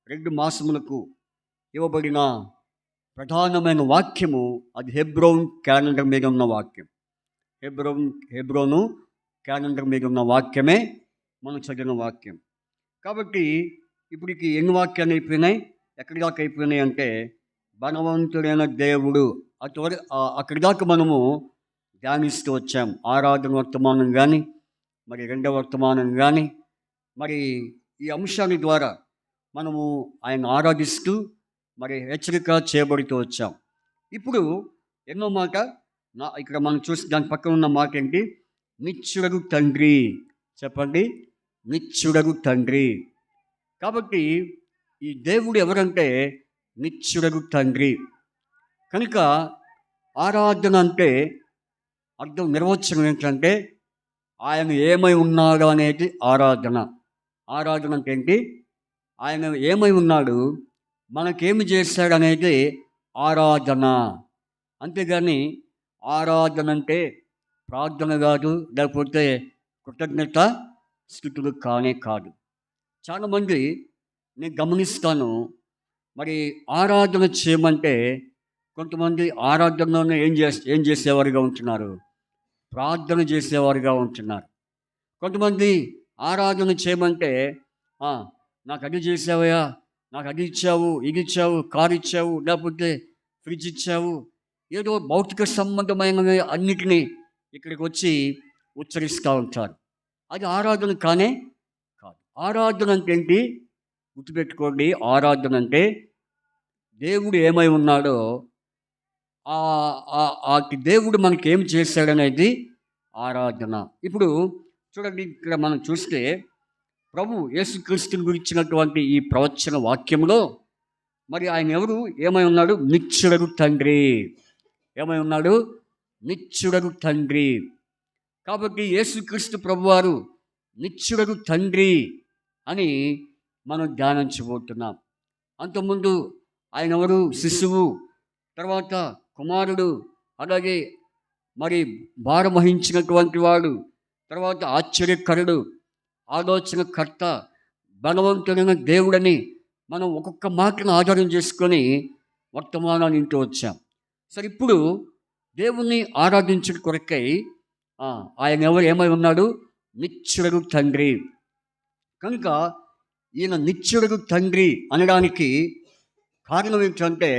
2 మాసములకు ఇవ్వబడిన ప్రధానమైన వాక్యము అది హెబ్రోన్ క్యాలెండర్ మీద ఉన్న వాక్యం. హెబ్రోను క్యాలెండర్ మీద ఉన్న వాక్యమే మనం చదివిన వాక్యం. కాబట్టి ఇప్పటికి ఎన్ని వాక్యాలు అయిపోయినాయి? ఎక్కడి దాకా అయిపోయినాయి అంటే బలవంతుడైన దేవుడు అక్కడి దాకా మనము ధ్యానిస్తూ వచ్చాం. ఆరాధన వర్తమానం కానీ మరి 2వ వర్తమానం కానీ మరి ఈ అంశాల ద్వారా మనము ఆయన ఆరాధిస్తూ మరి హెచ్చరిక చేయబడుతూ వచ్చాం. ఇప్పుడు ఎన్నో మాట ఇక్కడ మనం చూసి దాని పక్కన ఉన్న మాట ఏంటి? నిత్యుడగు తండ్రి. చెప్పండి, నిత్యుడగు తండ్రి. కాబట్టి ఈ దేవుడు ఎవరంటే నిత్యుడగు తండ్రి. కనుక ఆరాధన అంటే అర్థం, నిర్వచనం ఏంటంటే ఆయన ఏమై ఉన్నాడు అనేది ఆరాధన. ఆరాధన అంటే ఏంటి? ఆయన ఏమై ఉన్నాడు, మనకేమి చేశాడు అనేది ఆరాధన. అంతేగాని ఆరాధన అంటే ప్రార్థన కాదు, లేకపోతే కృతజ్ఞత స్థుతులు కానే కాదు. చాలామంది నేను గమనిస్తాను, మరి ఆరాధన చేయమంటే కొంతమంది ఆరాధనలోనే ఏం చేసేవారుగా ఉంటున్నారు? ప్రార్థన చేసేవారుగా ఉంటున్నారు. కొంతమంది ఆరాధన చేయమంటే నాకు అది చేసావయ్యా, నాకు అది ఇచ్చావు, ఇది ఇచ్చావు, కారు ఇచ్చావు, లేకపోతే ఫ్రిడ్జ్ ఇచ్చావు, ఏదో భౌతిక సంబంధమైన అన్నిటినీ ఇక్కడికి వచ్చి ఉచ్చరిస్తూ ఉంటారు. అది ఆరాధన కానే కాదు. ఆరాధన అంటే ఏంటి? గుర్తుపెట్టుకోండి, ఆరాధన అంటే దేవుడు ఏమై ఉన్నాడో ఆ దేవుడు మనకి ఏం చేశాడనేది ఆరాధన. ఇప్పుడు చూడండి, ఇక్కడ మనం చూస్తే ప్రభు యేసుక్రీస్తుని గురించినటువంటి ఈ ప్రవచన వాక్యంలో మరి ఆయన ఎవరు? ఏమై ఉన్నాడు? నిత్యుడగు తండ్రి. ఏమై ఉన్నాడు? నిత్యుడగు తండ్రి. కాబట్టి యేసుక్రీస్తు ప్రభువారు నిత్యుడగు తండ్రి అని మనం ధ్యానించబోతున్నాం. అంతకుముందు ఆయన ఎవరు? శిశువు, తర్వాత కుమారుడు, అలాగే మరి భారం వహించినటువంటి వాడు, తర్వాత ఆశ్చర్యకరుడు, ఆలోచనకర్త, బలవంతుడైన దేవుడని మనం ఒక్కొక్క మాటను ఆధారం చేసుకొని వర్తమానాన్ని ఇంటూ వచ్చాం. సరే, ఇప్పుడు దేవుణ్ణి ఆరాధించడం కొరకై ఆయన ఏమై ఉన్నాడు? నిత్యుడగు తండ్రి. కనుక ఈయన నిత్యుడగు తండ్రి అనడానికి కారణం ఏంటంటే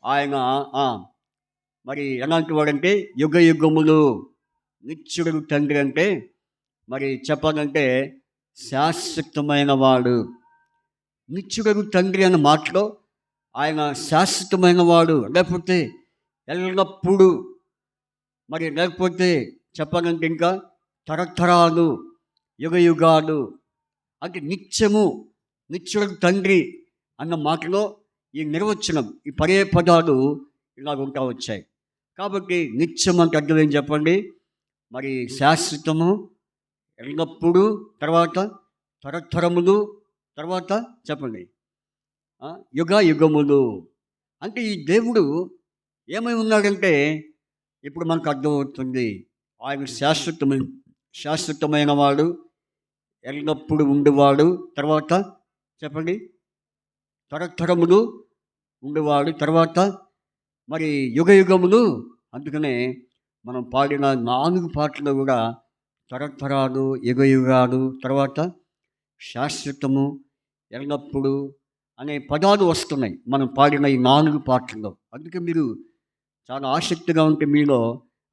ఆయన మరి ఎలాంటి వాడంటే యుగ యుగములు. నిత్యుడగు తండ్రి అంటే మరి చెప్పాలంటే శాశ్వతమైన వాడు. నిత్యుడగు తండ్రి అన్న మాటలో ఆయన శాశ్వతమైన వాడు, లేకపోతే ఎల్లప్పుడూ, మరి లేకపోతే చెప్పాలంటే ఇంకా తరతరాలు, యుగ యుగాలు అంటే నిత్యము. నిత్యుడగు తండ్రి అన్న మాటలో ఈ నిర్వచనం, ఈ పదాలు ఇలాగ ఉంటా వచ్చాయి. కాబట్టి నిత్యం అంటే అర్థం ఏం చెప్పండి? మరి శాశ్వతము, ఎల్లప్పుడూ, తర్వాత తరతరములు, తర్వాత చెప్పండి యుగ యుగములు. అంటే ఈ దేవుడు ఏమై ఉన్నాడంటే ఇప్పుడు మనకు అర్థమవుతుంది. ఆయన శాశ్వతమైన వాడు, ఎల్లప్పుడూ ఉండేవాడు, తర్వాత చెప్పండి తరతరములు ఉండేవాడు, తర్వాత మరి యుగ యుగములు. అందుకనే మనం పాడిన 4 పాటలు కూడా తరతరాలు, యుగ యుగాలు, తర్వాత శాశ్వతము, ఎల్లప్పుడు అనే పదాలు వస్తున్నాయి మనం పాడిన ఈ 4 పాటల్లో. అందుకే మీరు చాలా ఆసక్తిగా ఉంటే మీలో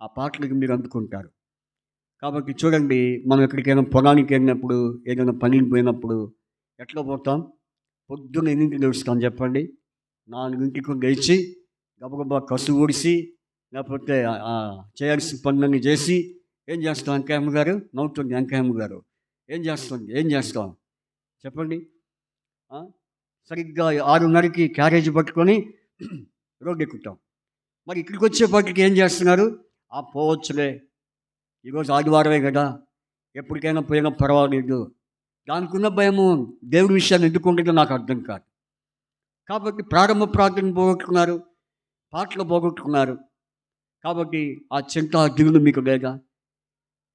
ఆ పాటలకు మీరు అందుకుంటారు. కాబట్టి చూడండి, మనం ఎక్కడికైనా పొలానికి వెళ్ళినప్పుడు, ఏదైనా పనికి పోయినప్పుడు ఎట్లా పోతాం? పొద్దున్న 8కి లేస్తాం చెప్పండి. 4కి లేచి గబగబా కసు ఊడిసి, లేకపోతే చేయాల్సిన పనులన్నీ చేసి ఏం చేస్తాం? అంకాయమ్మ గారు నవ్వుతుంది. అంకాయమ్మ గారు ఏం చేస్తాం చెప్పండి? సరిగ్గా 6:30కి క్యారేజ్ పట్టుకొని రోడ్డు ఎక్కుతాం. మరి ఇక్కడికి వచ్చేపాటికి ఏం చేస్తున్నారు? పోవచ్చులే, ఈరోజు ఆదివారమే కదా, ఎప్పటికైనా పోయినా పర్వాలేదు. దానికి ఉన్న భయము దేవుడి విషయాన్ని ఎందుకు ఉండదో నాకు అర్థం కాదు. కాబట్టి ప్రారంభ ప్రార్థన పోగొట్టుకున్నారు, పాటలు పోగొట్టుకున్నారు. కాబట్టి ఆ చింత, దిగులు మీకు లేదా?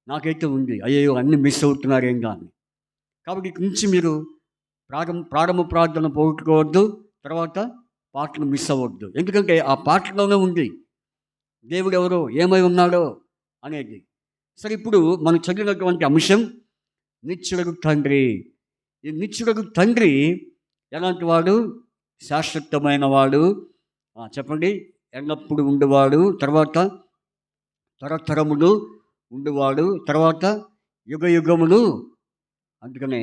నాకైతే ఉంది. అయ్యో అన్నీ మిస్ అవుతున్నారు ఏం కానీ. కాబట్టి ఇక్కడి నుంచి మీరు ప్రారంభ ప్రార్థన పోగొట్టుకోవద్దు, తర్వాత పాటలు మిస్ అవ్వద్దు. ఎందుకంటే ఆ పాటలోనే ఉంది దేవుడు ఎవరో, ఏమై ఉన్నాడో అనేది. సరే, ఇప్పుడు మనం చదివినటువంటి అంశం నిత్యుడగు తండ్రి. ఈ నిత్యుడగు తండ్రి ఎలాంటి వాడు? శాశ్వతమైన వాడు, చెప్పండి, ఎల్లప్పుడు ఉండేవాడు, తర్వాత తరతరములు ఉండేవాడు, తర్వాత యుగ యుగములు. అందుకనే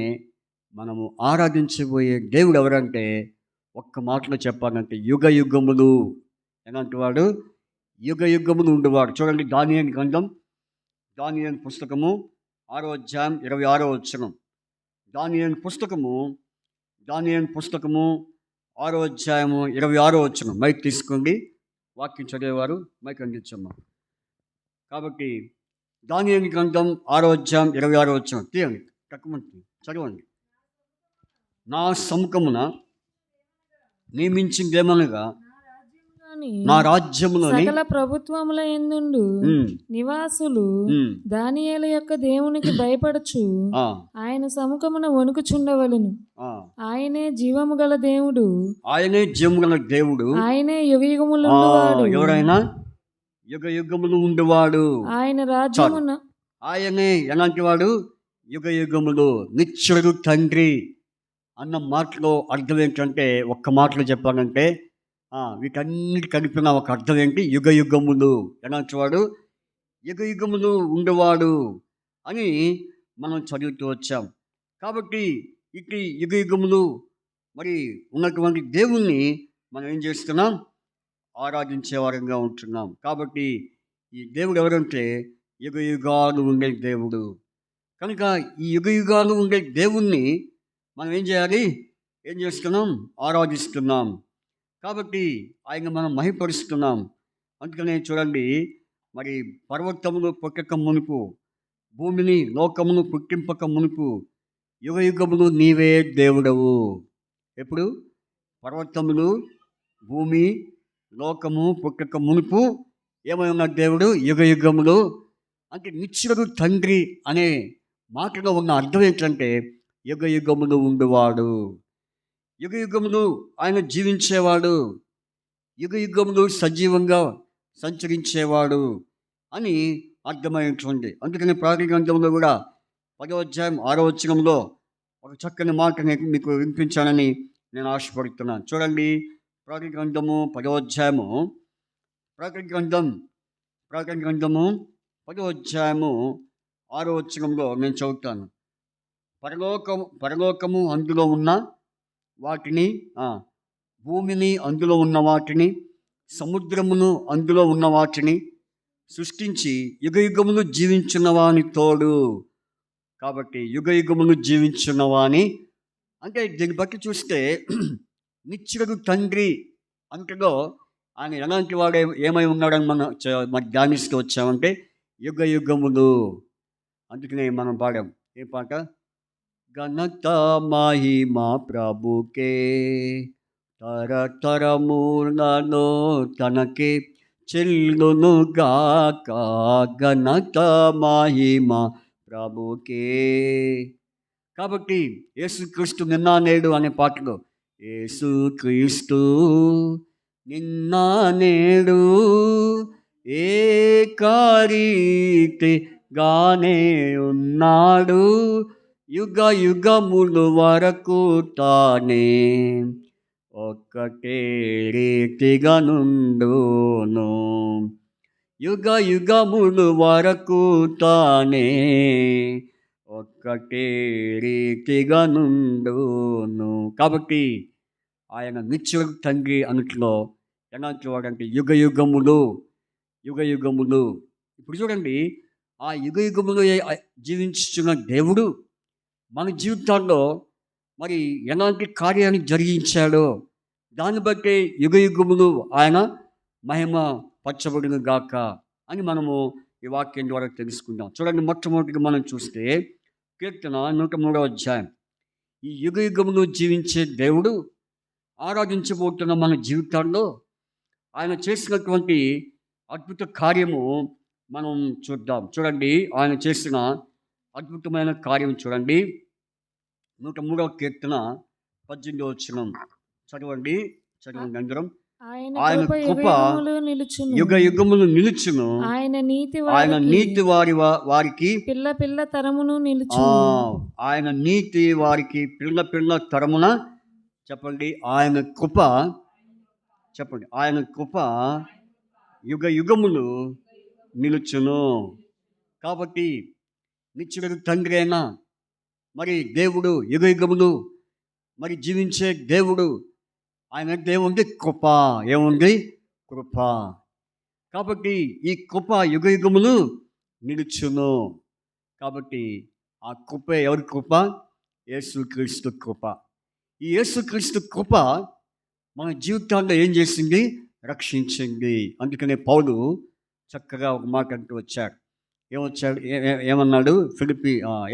మనము ఆరాధించబోయే దేవుడు ఎవరంటే ఒక్క మాటలో చెప్పాలంటే యుగ యుగములు. ఎలాంటి వాడు? యుగ యుగములు ఉండేవాడు. చూడండి, దానియేలు గ్రంథం, దానియేలు పుస్తకము 6వ అధ్యాయం 26వ వచనం. దానియేలు పుస్తకము 6వ అధ్యాయము 26వ వచనం. మైక్ తీసుకోండి, వాక్యం చదివేవారు మైక్ అందించమ్మా. కాబట్టి దానియేలు గ్రంథం 6వ అధ్యాయం 26వ వచనం తీయండి, తక్కువ చదవండి. నా సముఖమున నియమించిందేమనగా నా రాజ్యములో సకల ప్రభుత్వముల యందుండు నివాసులు దానియేలు యొక్క దేవునికి భయపడచ్చు ఆయన సముఖమున వణుకుచుండవలెను. ఆయనే జీవము గల దేవుడు, ఆయనే యుగ యుగములు ఉండేవాడు. ఎవరైనా యుగ యుగములు ఉండేవాడు. ఆయన రాజ్యమున ఆయనే ఎలాంటి వాడు? యుగ యుగములు. నిత్యుడు తండ్రి అన్న మాటలో అర్థం ఏంటంటే, ఒక్క మాటలో చెప్పాలంటే వీటన్నిటి కలిపిన ఒక అర్థం ఏంటి? యుగ యుగములు. ఎలాంటి వాడు? యుగ యుగములు ఉండేవాడు అని మనం చదువుతూ వచ్చాం. కాబట్టి ఇటు యుగ యుగములు మరి ఉన్నటువంటి దేవుణ్ణి మనం ఏం చేస్తున్నాం? ఆరాధించే వారంగా ఉంటున్నాం. కాబట్టి ఈ దేవుడు ఎవరంటే యుగ యుగాలు ఉండే దేవుడు. కనుక ఈ యుగ యుగాలు ఉండే దేవుణ్ణి మనం ఏం చేయాలి? ఏం చేస్తున్నాం? ఆరాధిస్తున్నాం. కాబట్టి ఆయన మనం మహిపరుస్తున్నాం. అందుకనే చూడండి, మరి పర్వతములు పుట్టక మునుపు, భూమిని లోకమును పుట్టింపక మునుపు యుగ యుగములు నీవే దేవుడవు. ఎప్పుడు? పర్వతములు, భూమి, లోకము పుట్టక మునుపు ఏమై ఉన్న దేవుడు? యుగ యుగములు. అంటే నిత్యుడు తండ్రి అనే మాటలో ఉన్న అర్థం ఏంటంటే యుగ యుగములు ఉండేవాడు, యుగ యుగములు ఆయన జీవించేవాడు, యుగ యుగములు సజీవంగా సంచరించేవాడు అని అర్థమైంటుంది. అందుకని ప్రకటన గ్రంథంలో కూడా 10వ అధ్యాయం 6వ వచనంలో ఒక చక్కని మాటని మీకు వినిపించాలని నేను ఆశపడుతున్నాను. చూడండి, ప్రకటన గ్రంథము 10వ అధ్యాయము ప్రకటన గ్రంథము 10వ అధ్యాయము 6వ వచనంలో నేను చదువుతాను. పరలోకము అందులో ఉన్న వాటిని, భూమిని అందులో ఉన్న వాటిని, సముద్రమును అందులో ఉన్న వాటిని సృష్టించి యుగయుగములు జీవించున్నవాని తోడు. కాబట్టి యుగయుగములు జీవించున్నవాని అంటే దీన్ని బట్టి చూస్తే నిత్యుడు తండ్రి అంతలో ఆయన ఎలాంటి వాడు, ఏమై ఉన్నాడని మనం ధ్యానిస్తూ వచ్చామంటే యుగయుగములు. అందుకనే మనం పాడాం ఏ పాట? ఘనత మహిమా ప్రభుకే తరతరములలో తనకే చెల్లును గాక. ఘనత మహిమా ప్రభుకే. కాబట్టి యేసుక్రీస్తు నిన్న నేడు అనే పాటలో యేసుక్రీస్తు నిన్న నేడు ఏకరీతిగానే ఉన్నాడు, యుగ యుగములు వరకు తానే ఒక్కటే రీతిగా నుండును. యుగ యుగములు వరకు తానే ఒక్కటే రీతిగా నుండును. కాబట్టి ఆయన నిత్యుడు తండ్రి అన్నిట్లో ఎలాంటి వాడంటే యుగ యుగములు. ఇప్పుడు చూడండి, ఆ యుగ యుగములు జీవించుతున్న దేవుడు మన జీవితాల్లో మరి ఎలాంటి కార్యాన్ని జరిగించాడో దాన్ని బట్టి యుగ యుగములు ఆయన మహిమ పరచబడును గాక అని మనము ఈ వాక్యం ద్వారా తెలుసుకుందాం. చూడండి, మొట్టమొదటిగా మనం చూస్తే కీర్తన 103వ అధ్యాయం. ఈ యుగ యుగములు జీవించే దేవుడు ఆరాధించబోతున్న మన జీవితాల్లో ఆయన చేసినటువంటి అద్భుత కార్యము మనం చూద్దాం. చూడండి, ఆయన చేసిన అద్భుతమైన కార్యం చూడండి. 103వ కీర్తన 18వ వచనం చదవండి అందరం. ఆయన కృప యుగ యుగములు నిలుచును, ఆయన నీతి వారికి పిల్ల పిల్ల తరమును నిలుచును. ఆయన నీతి వారికి పిల్ల పిల్ల తరమున. చెప్పండి, ఆయన కృప. చెప్పండి, ఆయన కృప యుగ యుగములు నిలుచును. కాబట్టి నిత్యుడు తండ్రి అయినా మరి దేవుడు యుగ యుగములు మరి జీవించే దేవుడు. ఆయన దేవుంది కృప. ఏముంది? కృప. కాబట్టి ఈ కృప యుగ యుగములు నిలుచును. కాబట్టి ఆ కృప ఎవరి కృప? యేసుక్రీస్తు కృప. ఈ యేసుక్రీస్తు కృప మన జీవితాల్లో ఏం చేసింది? రక్షించింది. అందుకనే పౌలు చక్కగా ఒక మాట అంటూ వచ్చాడు. ఏమన్నాడు?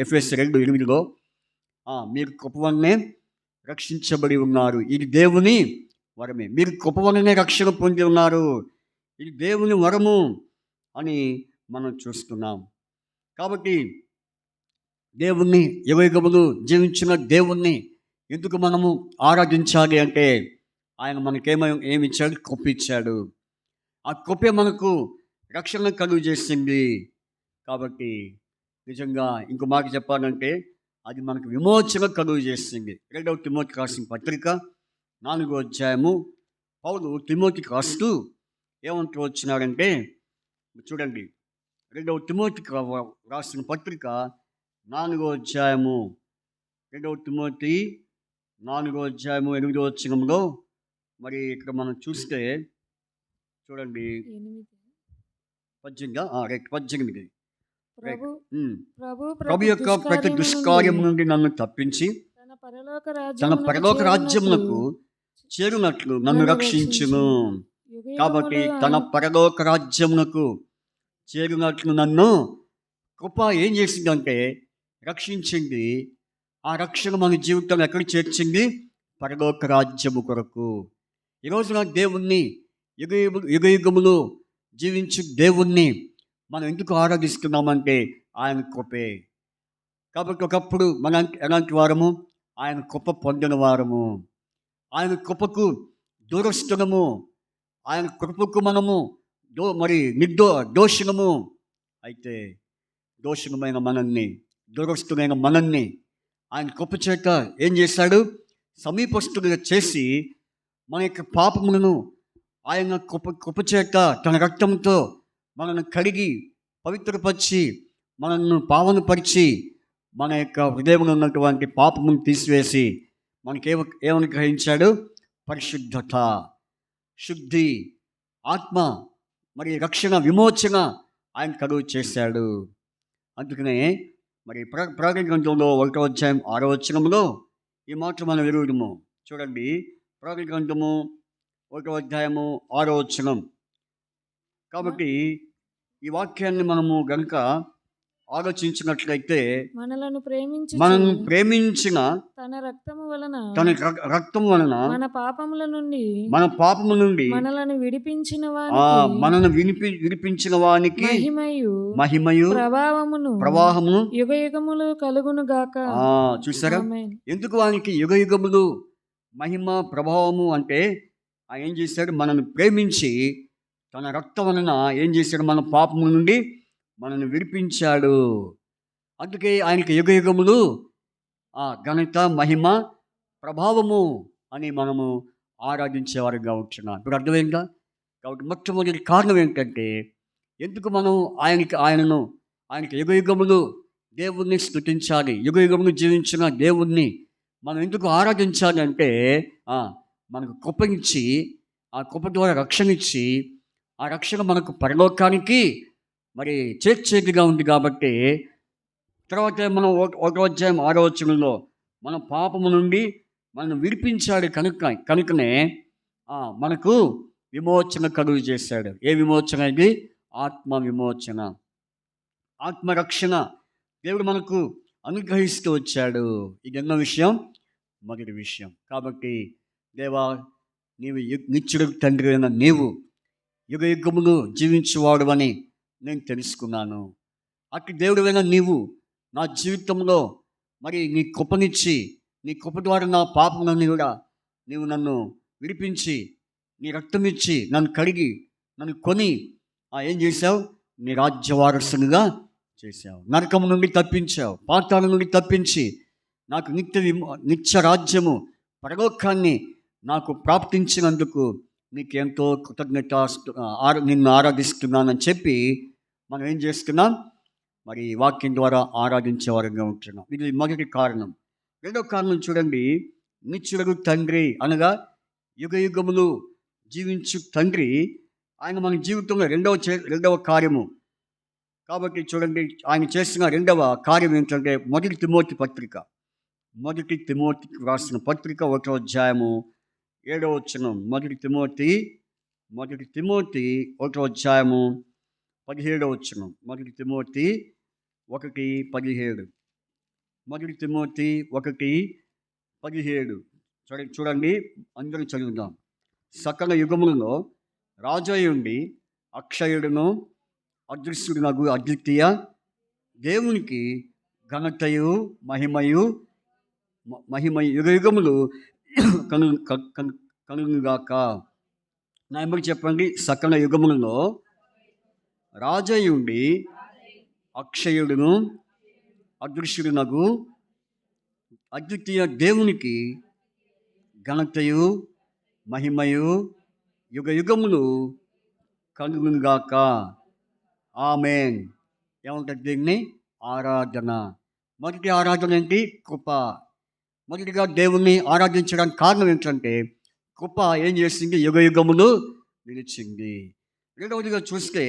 ఎఫెసీ 2:8లో మీరు కృప వల్లనే రక్షించబడి ఉన్నారు, ఇది దేవుని వరమే. మీరు కృప వల్లనే రక్షణ పొంది ఉన్నారు, ఇది దేవుని వరము అని మనం చూస్తున్నాం. కాబట్టి దేవుణ్ణి యుగయుగములు జీవించిన దేవుణ్ణి ఎందుకు మనము ఆరాధించాలి అంటే ఆయన ఏమి ఇచ్చాడు? కృప ఇచ్చాడు. ఆ కృపే మనకు రక్షణ కలుగు చేసింది. కాబట్టి నిజంగా ఇంకో మాట చెప్పాలంటే అది మనకు విమోచన కలుగు చేసింది. 2వ తిమోతికి రాసిన పత్రిక 4వ అధ్యాయము పౌలు తిమోతికి రాస్తూ ఏమంటూ వచ్చినాడంటే చూడండి, 2వ తిమోతికి రాసిన పత్రిక 4వ అధ్యాయము 2వ తిమోతి 4వ అధ్యాయము 8వ వచనంలో మరి ఇక్కడ మనం చూస్తే చూడండి 18. ప్రభు యొక్క ప్రతి దుష్కార్యం నుండి నన్ను తప్పించి తన పరలోక రాజ్యమునకు చేరునట్లు నన్ను రక్షించును. కాబట్టి తన పరలోక రాజ్యమునకు చేరునట్లు నన్ను కృప ఏం చేసిందంటే రక్షించింది. ఆ రక్షణ మన జీవితంలో ఎక్కడ చేర్చింది? పరలోక రాజ్యము కొరకు. ఈరోజు నా దేవుణ్ణి యుగ యుగములు జీవించు దేవుణ్ణి మనం ఎందుకు ఆరాధిస్తున్నామంటే ఆయన కృపే. కాబట్టి ఒకప్పుడు మనం ఎలాంటి వారము? ఆయన కృప పొందిన వారము, ఆయన కృపకు దూరస్తులము, ఆయన కృపకు మనము దోషణము అయితే దోషణమైన మనల్ని, దురస్తులైన మనల్ని ఆయన కృప చేత ఏం చేశాడు? సమీపస్తులుగా చేసి మన యొక్క పాపములను ఆయన కృప చేత తన రక్తంతో మనల్ని కడిగి పవిత్రపరిచి మనల్ని పావనపరిచి మన యొక్క హృదయంలో ఉన్నటువంటి పాపమును తీసివేసి ఏమని గ్రహించాడు? పరిశుద్ధత, శుద్ధి, ఆత్మ, మరి రక్షణ, విమోచన ఆయన కలుగు చేశాడు. అందుకనే మరి ప్రకటన గ్రంథంలో 1వ అధ్యాయం 6వ వచనంలో ఈ మాట మనం ఎరుగుదము. చూడండి, ప్రకటన గ్రంథము 1వ అధ్యాయము 6వ వచనం. కాబట్టి ఈ వాక్యాన్ని మనము గనుక ఆలోచించినట్లయితే మనల్ని ప్రేమించిన తన రక్తము వలన మన పాపముల నుండి మనల్ని విడిపించిన వానికి మహిమయు ప్రవాహమును యుగయుగములు కలుగును గాక. చూసారా? ఎందుకు వానికి యుగయుగములు మహిమ ప్రభావము అంటే ఆయన ఏం చేశాడు? మనల్ని ప్రేమించి తన రక్తం వలన ఏం చేశాడు? మన పాపము నుండి మనల్ని విడిపించాడు. అందుకే ఆయనకి యుగయుగములు ఘనత, మహిమ, ప్రభావము అని మనము ఆరాధించేవారుగా ఉంటున్నాం. ఇప్పుడు అర్థమైందా? కాబట్టి మొట్టమొదటి కారణం ఏంటంటే, ఎందుకు మనం ఆయనకి యుగయుగములు దేవుణ్ణి స్తుతించాలి, యుగయుగములు జీవించిన దేవుణ్ణి మనం ఎందుకు ఆరాధించాలి అంటే, మనకు కృప ఇచ్చి, ఆ కృప ద్వారా రక్షణ ఇచ్చి, ఆ రక్షణ మనకు పరలోకానికి మరి చేర్చేదిగా ఉంది. కాబట్టి తర్వాత మనం 1వ అధ్యాయం 6వ వచనంలో మన పాపము నుండి మనం విడిపించాడు కనుకనే మనకు విమోచన కలుగు చేశాడు. ఏ విమోచన? ఇది ఆత్మ విమోచన, ఆత్మరక్షణ దేవుడు మనకు అనుగ్రహిస్తూ వచ్చాడు. ఇది ఎన్నో విషయం, మొదటి విషయం. కాబట్టి దేవా, నీవు నిత్యుడు తండ్రి అయిన నీవు యుగయుగములు జీవించేవాడు అని నేను తెలుసుకున్నాను. అట్టి దేవుడివైన నీవు నా జీవితంలో మరి నీ కృపనిచ్చి, నీ కృప ద్వారా నా పాపములన్నీ కూడా నీవు నన్ను విడిపించి, నీ రక్తం ఇచ్చి నన్ను కడిగి నన్ను కొని ఏం చేశావు? నీ రాజ్య వారసునిగా చేశావు. నరకము నుండి తప్పించావు, పాతాళం నుండి తప్పించి నాకు నిత్య రాజ్యము, పరలోకాన్ని నాకు ప్రాప్తించినందుకు నీకెంతో కృతజ్ఞత, నిన్ను ఆరాధిస్తున్నానని చెప్పి మనం ఏం చేస్తున్నాం? మరి వాక్యం ద్వారా ఆరాధించేవారుగా ఉంటున్నాం. ఇది మొదటి కారణం. రెండో కారణం చూడండి, నిత్యుడు తండ్రి అనగా యుగయుగములు జీవించు తండ్రి ఆయన మన జీవితంలో రెండవ కార్యము. కాబట్టి చూడండి, ఆయన చేసిన రెండవ కార్యం ఏంటంటే మొదటి తిమోతికి రాసిన పత్రిక 1వ అధ్యాయము 7వ వచనం. మొదటి తిమోతి 1వ అధ్యాయము 17వ వచనం. మొదటి తిమోతి 1:17. మొదటి తిమోతి 1:17. చూడండి, అందరూ చదువుదాం. సకల యుగములలో రాజయుండి అక్షయుడును అదృశ్యుడునగు అద్వితీయ దేవునికి ఘనతయు మహిమయు యుగయుగములు కలుగుగాక. నా ఎమ్మకి చెప్పండి. సకల యుగములలో రాజయుండి అక్షయుడును అదృశ్యుడునగు అద్వితీయ దేవునికి ఘనతయు మహిమయు యుగయుగములు కలుగుగాక. ఆమేన్. ఏమంటారు దీన్ని? ఆరాధన. మొదటి ఆరాధన ఏంటి? కృప. మొదటిగా దేవుణ్ణి ఆరాధించడానికి కారణం ఏంటంటే కృప ఏం చేసింది? యుగయుగములు నిలిచింది. రెండవదిగా చూస్తే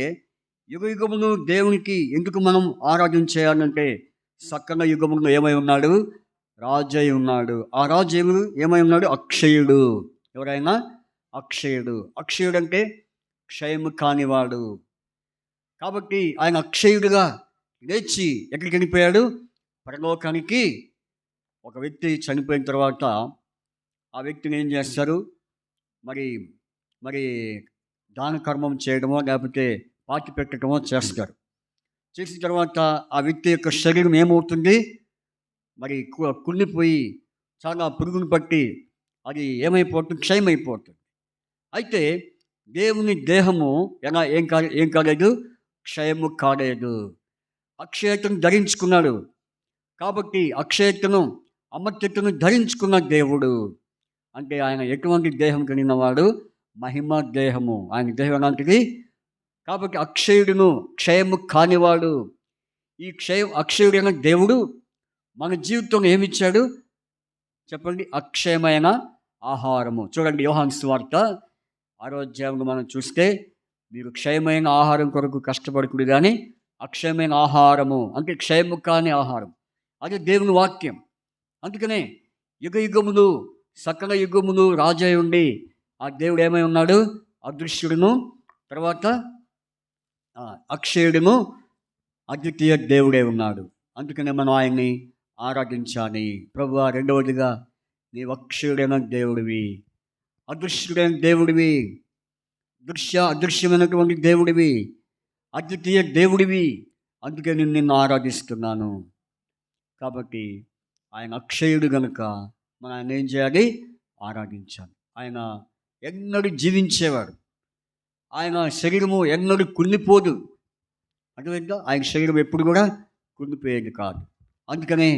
యుగయుగములు దేవునికి ఎందుకు మనం ఆరాధించేయాలంటే సకల యుగములు ఏమై ఉన్నాడు? రాజై ఉన్నాడు. ఆ రాజు ఏమై ఉన్నాడు? అక్షయుడు. ఎవరైనా అక్షయుడు. అక్షయుడు అంటే క్షయము కానివాడు. కాబట్టి ఆయన అక్షయుడుగా లేచి ఎక్కడికి వెళ్ళిపోయాడు? పరలోకానికి. ఒక వ్యక్తి చనిపోయిన తర్వాత ఆ వ్యక్తిని ఏం చేస్తారు? మరి దాన కర్మం చేయడమో లేకపోతే పాతి పెట్టడమో చేస్తారు. చేసిన తర్వాత ఆ వ్యక్తి యొక్క శరీరం ఏమవుతుంది? మరి కుళ్ళిపోయి చాలా పురుగును పట్టి అది ఏమైపోతుంది? క్షయమైపోతుంది. అయితే దేవుని దేహము ఎలా ఏం కాలేదు, క్షయము కాలేదు. అక్షయతను ధరించుకున్నాడు. కాబట్టి అక్షయతను, అమర్త్యతను ధరించుకున్న దేవుడు. అంటే ఆయన ఎటువంటి దేహం కలిగినవాడు? మహిమ దేహము. ఆయన దేహం ఎలాంటిది? కాబట్టి అక్షయుడును, క్షయము కానివాడు. ఈ అక్షయుడైన దేవుడు మన జీవితంలో ఏమిచ్చాడు చెప్పండి? అక్షయమైన ఆహారము. చూడండి, యోహాను సువార్త 6వ అధ్యాయంలో మనం చూస్తే, మీరు క్షయమైన ఆహారం కొరకు కష్టపడకుడు కానీ అక్షయమైన ఆహారము అంటే క్షయము కాని ఆహారం, అది దేవుని వాక్యం. అందుకనే యుగ యుగములు, సకల యుగములు రాజై ఉండి ఆ దేవుడు ఏమై ఉన్నాడు? అదృశ్యుడును, తర్వాత అక్షయుడును, అద్వితీయ దేవుడే ఉన్నాడు. అందుకనే మనం ఆయన్ని ఆరాధించాలి. ప్రభువా, రెండవదిగా నీవు అక్షయుడైన దేవుడివి, అదృశ్యుడైన దేవుడివి, అదృశ్యమైనటువంటి దేవుడివి, అద్వితీయ దేవుడివి. అందుకే నిన్ను ఆరాధిస్తున్నాను. కాబట్టి ఆయన అక్షయుడు కనుక మనం ఆయన ఏం చేయాలి? ఆరాధించాలి. ఆయన ఎన్నడూ జీవించేవాడు. ఆయన శరీరము ఎన్నడూ కుళ్ళిపోదు. అర్థమైందా? ఆయన శరీరం ఎప్పుడు కూడా కుళ్ళిపోయేది కాదు. అందుకనే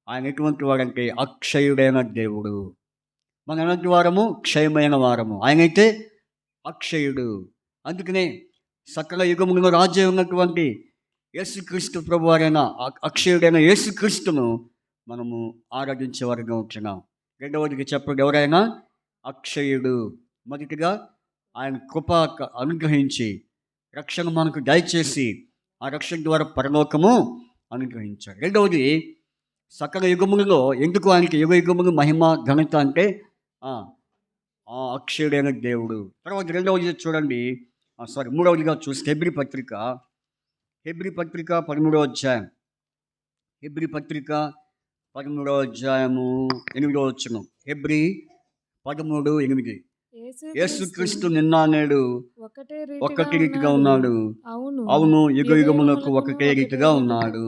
ఆయన ఎటువంటి వాడంటే అక్షయుడైన దేవుడు. మన ఎలాంటి వారము? క్షయమైన వారము. ఆయనైతే అక్షయుడు. అందుకనే సకల యుగములలో రాజ్యం ఉన్నటువంటి యేసుక్రీస్తు ప్రభు వారైన అక్షయుడైన యేసుక్రీస్తును మనము ఆరాధించే వారిగా ఉంటున్నాం. రెండవదికి చెప్పండి, ఎవరైనా అక్షయుడు. మొదటిగా ఆయన కృప అనుగ్రహించి రక్షణ మనకు దయచేసి ఆ రక్షణ ద్వారా పరలోకము అనుగ్రహించాడు. రెండవది, సకల యుగములలో ఎందుకు ఆయనకి యుగ యుగములు మహిమ ఘనత అంటే అక్షయుడైన దేవుడు. తర్వాత రెండవది చూడండి, మూడవదిగా చూస్తే హెబ్రీ పత్రిక 13వ అధ్యాయం, హెబ్రీ పత్రిక 13వ అధ్యాయము 8వ వచనం. హెబ్రీ 13:8. యేసుక్రీస్తు నిన్న నేడు ఒక్కటి రీతిగా ఉన్నాడు. అవును, యుగ యుగములకు ఒకటే రీతిగా ఉన్నాడు.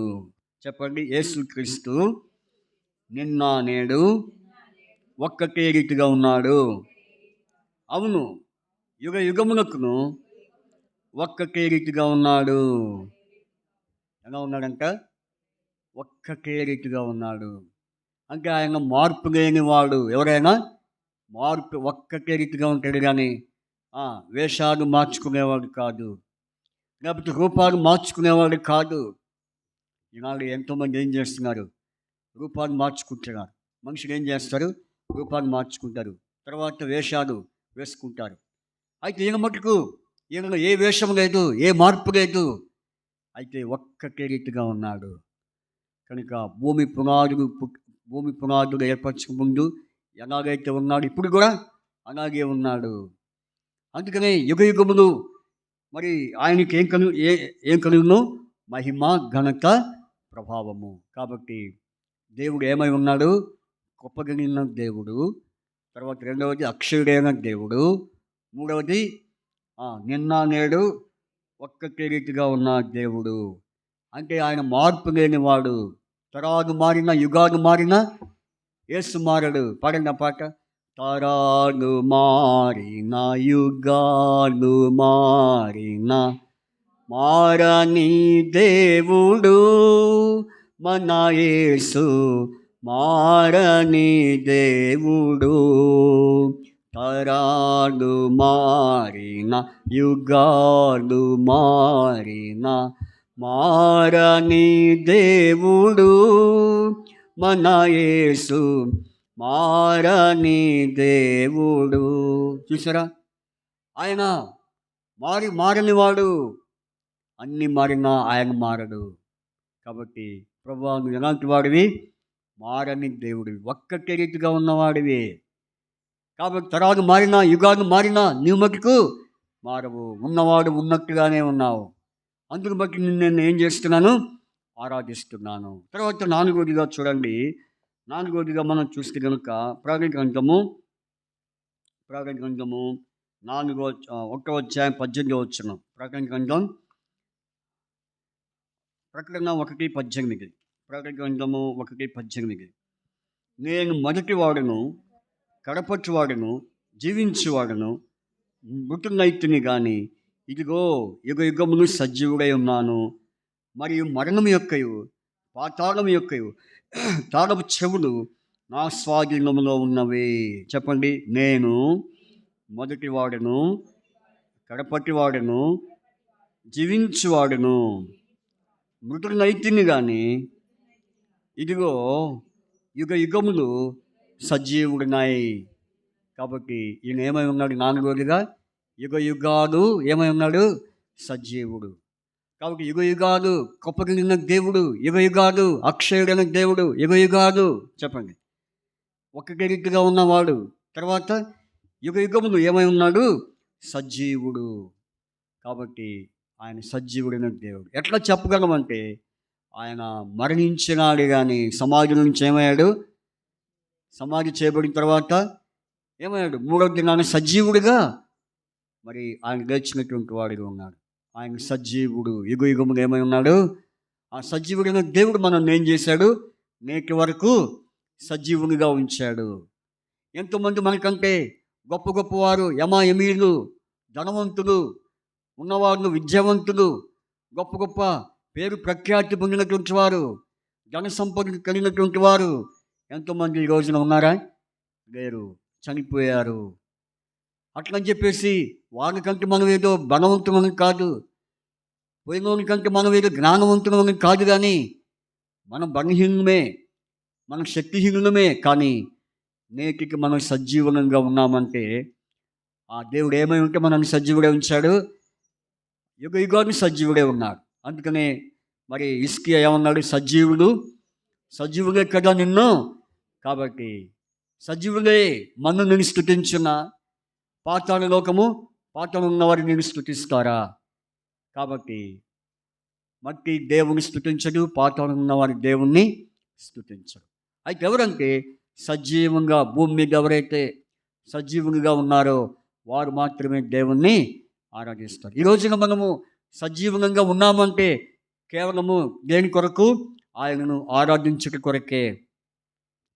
చెప్పండి, యేసుక్రీస్తు నిన్న నేడు ఒక్కటే రీతిగా ఉన్నాడు. అవును, యుగ యుగములకును ఒక్కటే రీతిగా ఉన్నాడు. ఎలా ఉన్నాడంట? ఒక్కటే రీతిగా ఉన్నాడు. అంటే ఆయన మార్పు లేనివాడు. ఎవరైనా మార్పు ఒక్కటే రీతిగా ఉంటాడు కానీ వేషాలు మార్చుకునేవాడు కాదు, లేకపోతే రూపాలు మార్చుకునేవాడు కాదు. ఈనాడు ఎంతోమంది ఏం చేస్తున్నారు? రూపాలు మార్చుకుంటున్నారు. మనుషులు ఏం చేస్తారు? రూపాలు మార్చుకుంటారు, తర్వాత వేషాలు వేసుకుంటారు. అయితే ఈయన మటుకు ఈయనలో ఏ వేషం లేదు, ఏ మార్పు లేదు. అయితే ఒక్కటే రీతిగా ఉన్నాడు. కనుక భూమి పునాదులు ఏర్పరచక ముందు ఎలాగైతే ఉన్నాడు, ఇప్పుడు కూడా అలాగే ఉన్నాడు. అందుకనే యుగ యుగములు మరి ఆయనకి ఏం కలుగును? మహిమ, ఘనత, ప్రభావము. కాబట్టి దేవుడు ఏమై ఉన్నాడు? గొప్పగలిగిన దేవుడు. తర్వాత రెండవది అక్షయుడైన దేవుడు. మూడవది నిన్న నేడు ఒక్కటే రీతిగా ఉన్న దేవుడు. అంటే ఆయన మార్పు లేనివాడు. తరాలు మారిన, యుగాలు మారిన యేసు మారడు. పాడిన పాట, తరాలు మారిన, యుగాలు మారిన, మారని దేవుడు మన యేసు, మారని దేవుడు. తరాలు మారిన, యుగాలు మారిన, మారని దేవుడు మన యేసు, మారని దేవుడు. చూసారా? ఆయన మారనివాడు. అన్ని మారినా ఆయన మారడు. కాబట్టి ప్రభువా, నువ్వు ఎలాంటి వాడివి? మారని దేవుడివి, ఒక్కటే రీతిగా ఉన్నవాడివి. కాబట్టి తరాలు మారినా, యుగాలు మారినా నీవు మటుకు మారవు. ఉన్నవాడు ఉన్నట్టుగానే ఉన్నావు. అందుకు బట్టి నేను ఏం చేస్తున్నాను? ఆరాధిస్తున్నాను. తర్వాత నాలుగోదిగా చూడండి, నాలుగోదిగా మనం చూస్తే కనుక ప్రకటన గ్రంథము 1వ అధ్యాయం 18వ వచనం. ప్రకటన గ్రంథం ప్రకటన 1:18. ప్రకటన గ్రంథము 1:18. నేను మొదటి వాడును, కడపటి వాడును, జీవించేవాడును, మృతునైతిని కానీ ఇదిగో యుగ యుగములు సజీవుడై ఉన్నాను, మరియు మరణం యొక్కయు పాతాళం యొక్కయు తాళపు చెవులు నా స్వాధీనంలో ఉన్నవి. చెప్పండి, నేను మొదటివాడును కడపటివాడును జీవించువాడును, మృతునైతిని కానీ ఇదిగో యుగ యుగములు సజీవుడున్నాయి. కాబట్టి ఈయన ఏమై ఉన్నాడు? నాలుగోదిగా యుగ యుగాలు ఏమై ఉన్నాడు? సజీవుడు. కాబట్టి యుగ యుగాలు గొప్పగిన దేవుడు, యుగ యుగాలు అక్షయుడైన దేవుడు, యుగ యుగాలు చెప్పండి ఒక్కటి రీతిగా ఉన్నవాడు. తర్వాత యుగ యుగములు ఏమై ఉన్నాడు? సజీవుడు. కాబట్టి ఆయన సజీవుడైన దేవుడు. ఎట్లా చెప్పగలమంటే ఆయన మరణించినాడు కానీ సమాధి నుంచి ఏమయ్యాడు? సమాధి చేయబడిన తర్వాత ఏమయ్యాడు? మూడవ దినాన సజీవుడిగా మరి ఆయన లేచినటువంటి వాడిగా ఉన్నాడు. ఆయన సజీవుడు, యుగ యుగములు ఏమై ఉన్నాడు? ఆ సజీవుడైన దేవుడు మనం ఏం చేశాడు? నేటి వరకు సజీవునిగా ఉంచాడు. ఎంతోమంది మనకంటే గొప్ప గొప్పవారు, యమీలు, ధనవంతులు, ఉన్నవాళ్ళు, విద్యావంతులు, గొప్ప గొప్ప పేరు ప్రఖ్యాతి పొందినటువంటి వారు, ధన సంపద కలిగినటువంటి వారు ఎంతోమంది ఈ రోజున ఉన్నారా? లేరు, చనిపోయారు. అట్లని చెప్పేసి వాళ్ళకంటే మనం ఏదో బలవంతులని కాదు, పోయినోనికంటే మనం ఏదో జ్ఞానవంతులని కాదు, కానీ మనం బలహీనమే, మనం శక్తిహీనులమే. కానీ నేటికి మనం సజీవనంగా ఉన్నామంటే ఆ దేవుడు ఏమై ఉంటే మనల్ని సజీవుడే ఉంచాడు? యుగ యుగాన్ని సజీవుడే ఉన్నాడు. అందుకనే మరి హిజ్కియా ఏమన్నాడు? సజీవులే కదా నిన్ను. కాబట్టి సజీవులే మన్ను నేను స్తుతించున్న పాతాళ లోకము పాతాళం ఉన్నవారు నేను స్తుతిస్తారా? కాబట్టి మట్టి దేవుని స్తుతించడు, పాతాళం ఉన్నవారి దేవుణ్ణి స్తుతించడు. అయితే ఎవరంటే సజీవంగా భూమి మీద ఎవరైతే సజీవునిగా ఉన్నారో వారు మాత్రమే దేవుణ్ణి ఆరాధిస్తారు. ఈ రోజున మనము సజీవంగా ఉన్నామంటే కేవలము దేని కొరకు? ఆయనను ఆరాధించుట కొరకే.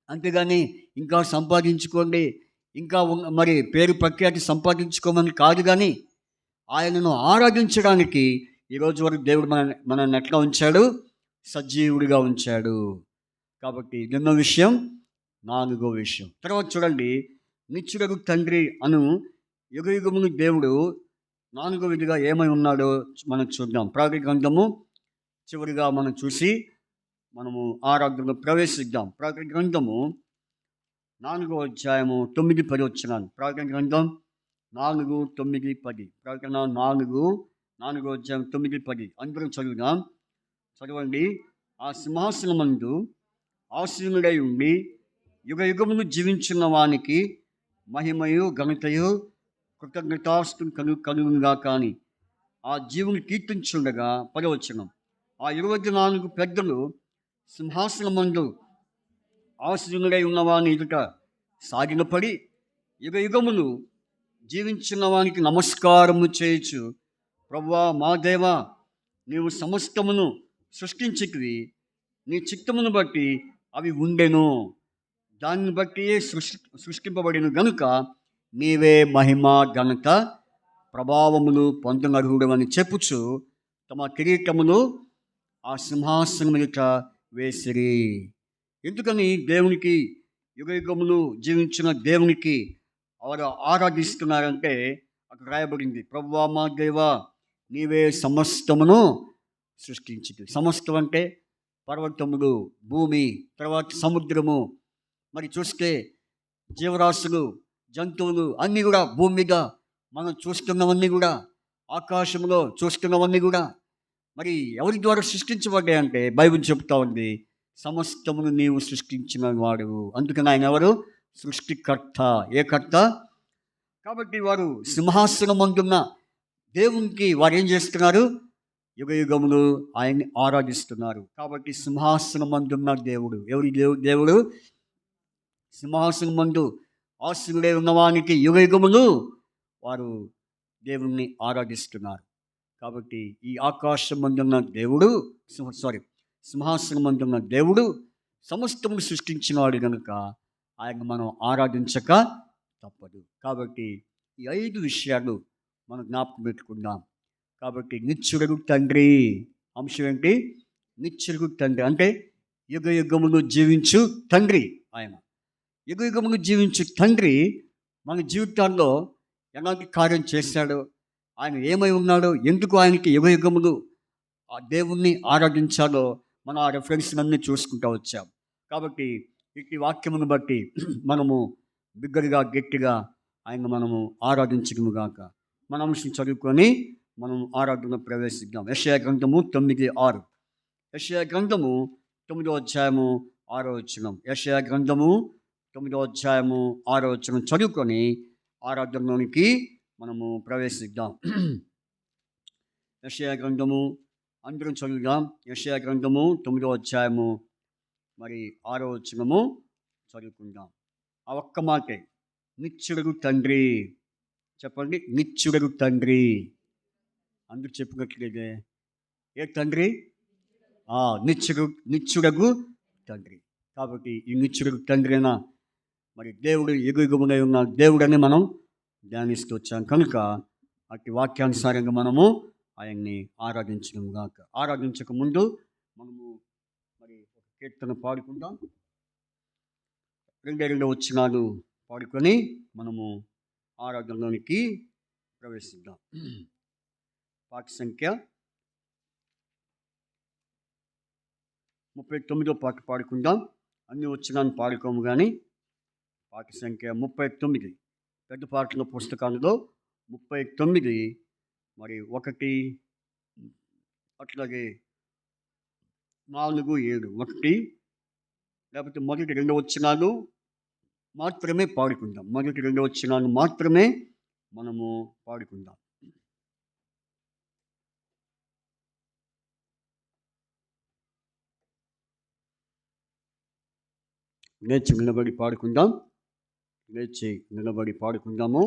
అంతేగాని ఇంకా సంపాదించుకోండి, ఇంకా మరి పేరు ప్రఖ్యాతి సంపాదించుకోమని కాదు, కానీ ఆయనను ఆరాధించడానికి ఈరోజు వరకు దేవుడు మనల్ని ఎట్లా ఉంచాడు? సజీవుడిగా ఉంచాడు. కాబట్టి ఎన్నో విషయం, నాలుగో విషయం. తర్వాత చూడండి, నిత్యుడగు తండ్రి అను యుగ యుగమును దేవుడు నాలుగో విధిగా ఏమై ఉన్నాడో మనం చూద్దాం. ప్రకటన గ్రంథము చివరిగా మనం చూసి మనము ఆరాధనలో ప్రవేశిద్దాం. ప్రకటన గ్రంథము 4వ అధ్యాయము 9-10 వచ్చినాను. ప్రకటన గ్రంథం 4, 9, 10. ప్రకటన 4వ అధ్యాయం 9-10 అందరం చదువుదాం. చదవండి. ఆ సింహాసనమందు ఆసీనుడై ఉండి యుగ యుగమును జీవించిన వానికి మహిమయు ఘనతయు కృతజ్ఞతాస్తులు కలుగునుగా. కానీ ఆ జీవుని కీర్తించుండగా 10వ వచనం, ఆ 24 పెద్దలు సింహాసనమందు ఆసీనుడై ఉన్నవాని ఎదుట సాగిలపడి యుగ యుగములు జీవించిన వానికి నమస్కారము చేయొచ్చు. ప్రభువా, మా దేవా, నీవు సమస్తమును సృష్టించితివి, నీ చిత్తమును బట్టి అవి ఉండెను, దాన్ని బట్టి సృష్టింపబడిన గనుక నీవే మహిమ ఘనత ప్రభావములు పొందనర్హుడు అని చెప్పుచు తమ కిరీటములు ఆ సింహాసనం ఎదుట వేసిరి. ఎందుకని దేవునికి, యుగ యుగములు జీవించిన దేవునికి వారు ఆరాధిస్తున్నారంటే అక్కడ రాయబడింది, ప్రభువా మా దేవా, నీవే సమస్తమును సృష్టించింది. సమస్తం అంటే పర్వతములు, భూమి, తర్వాత సముద్రము, మరి చూస్తే జీవరాశులు, జంతువులు అన్నీ కూడా భూమి మీద మనం చూస్తున్నవన్నీ కూడా, ఆకాశంలో చూస్తున్నవన్నీ కూడా మరి ఎవరి ద్వారా సృష్టించబడ్డాయి అంటే బైబిల్ చెప్తా ఉంది, సమస్తమును నీవు సృష్టించిన వాడు. అందుకని ఆయన ఎవరు? సృష్టికర్త. ఏ కర్త? కాబట్టి వారు సింహాసనం అందున్న దేవునికి వారు ఏం చేస్తున్నారు? యుగ యుగములు ఆయన్ని ఆరాధిస్తున్నారు. కాబట్టి సింహాసనం అందున్న దేవుడు ఎవరి దేవుడు? సింహాసనం మందు ఆశీనుడై ఉన్నవానికి యుగ యుగములు వారు దేవుణ్ణి ఆరాధిస్తున్నారు. కాబట్టి ఈ ఆకాశం మందున్న దేవుడు, సింహాసనం మందున్న దేవుడు సమస్తము సృష్టించినవాడు కనుక ఆయన మనం ఆరాధించక తప్పదు. కాబట్టి ఈ 5 విషయాలు మనం జ్ఞాపకం పెట్టుకుందాం. కాబట్టి నిత్యుడగు తండ్రి అంశం ఏంటి? నిత్యుడగు తండ్రి అంటే యుగ యుగములు జీవించు తండ్రి. ఆయన యుగ యుగములు జీవించు తండ్రి మన జీవితాల్లో ఎలాంటి కార్యం చేశాడో, ఆయన ఏమై ఉన్నాడో, ఎందుకు ఆయనకి యుగ యుగములు ఆ దేవుణ్ణి ఆరాధించాలో మనం ఆ రెఫరెన్స్లన్నీ చూసుకుంటూ వచ్చాం. కాబట్టి ఇట్టి వాక్యమును బట్టి మనము బిగ్గరగా గట్టిగా ఆయన మనము ఆరాధించడము గాక. మన అంశం చదువుకొని మనం ఆరాధన ప్రవేశిద్దాం. యెషయా గ్రంథము 9:6. యెషయా గ్రంథము 9వ అధ్యాయము 6వ వచనం. యెషయా గ్రంథము 9వ అధ్యాయము 6వ వచనం చదువుకొని ఆరాధనలోనికి మనము ప్రవేశిద్దాం. యెషయా గ్రంథము అందరం చదువుదాం. యెషయా గ్రంథము 9వ అధ్యాయము 6వ వచనము చదువుకుందాం. ఆ ఒక్క మాటే, నిత్యుడగు తండ్రి. చెప్పండి, నిత్యుడగు తండ్రి. అందరూ చెప్పుకోట్లేదే. ఏ తండ్రి? నిత్యుడగు తండ్రి. కాబట్టి ఈ నిత్యుడగు తండ్రి అయినా దేవుడు యుగయుగమునై ఉన్న దేవుడని మనం ధ్యానిస్తూ వచ్చాం కనుక అట్టి వాక్యానుసారంగా మనము ఆయన్ని ఆరాధించడం గాక. ఆరాధించక ముందు మనము ఒక కీర్తన పాడుకుందాం. 2 వచనాలు పాడుకొని మనము ఆరాధనలోనికి ప్రవేశిద్దాం. పాట సంఖ్య 39వ పాట పాడుకుందాం. అన్ని వచనాలను పాడుకోము కానీ పాట సంఖ్య 39. పెద్ద పాటల పుస్తకాలలో 39, 1 అట్లాగే 4, 7, 1 లేకపోతే మొదటి 2 వచనాలు మాత్రమే పాడుకుందాం. మొదటి 2 వచనాలు మాత్రమే మనము పాడుకుందాం. లేచి నిలబడి పాడుకుందాం. లేచి నిలబడి పాడుకుందాము.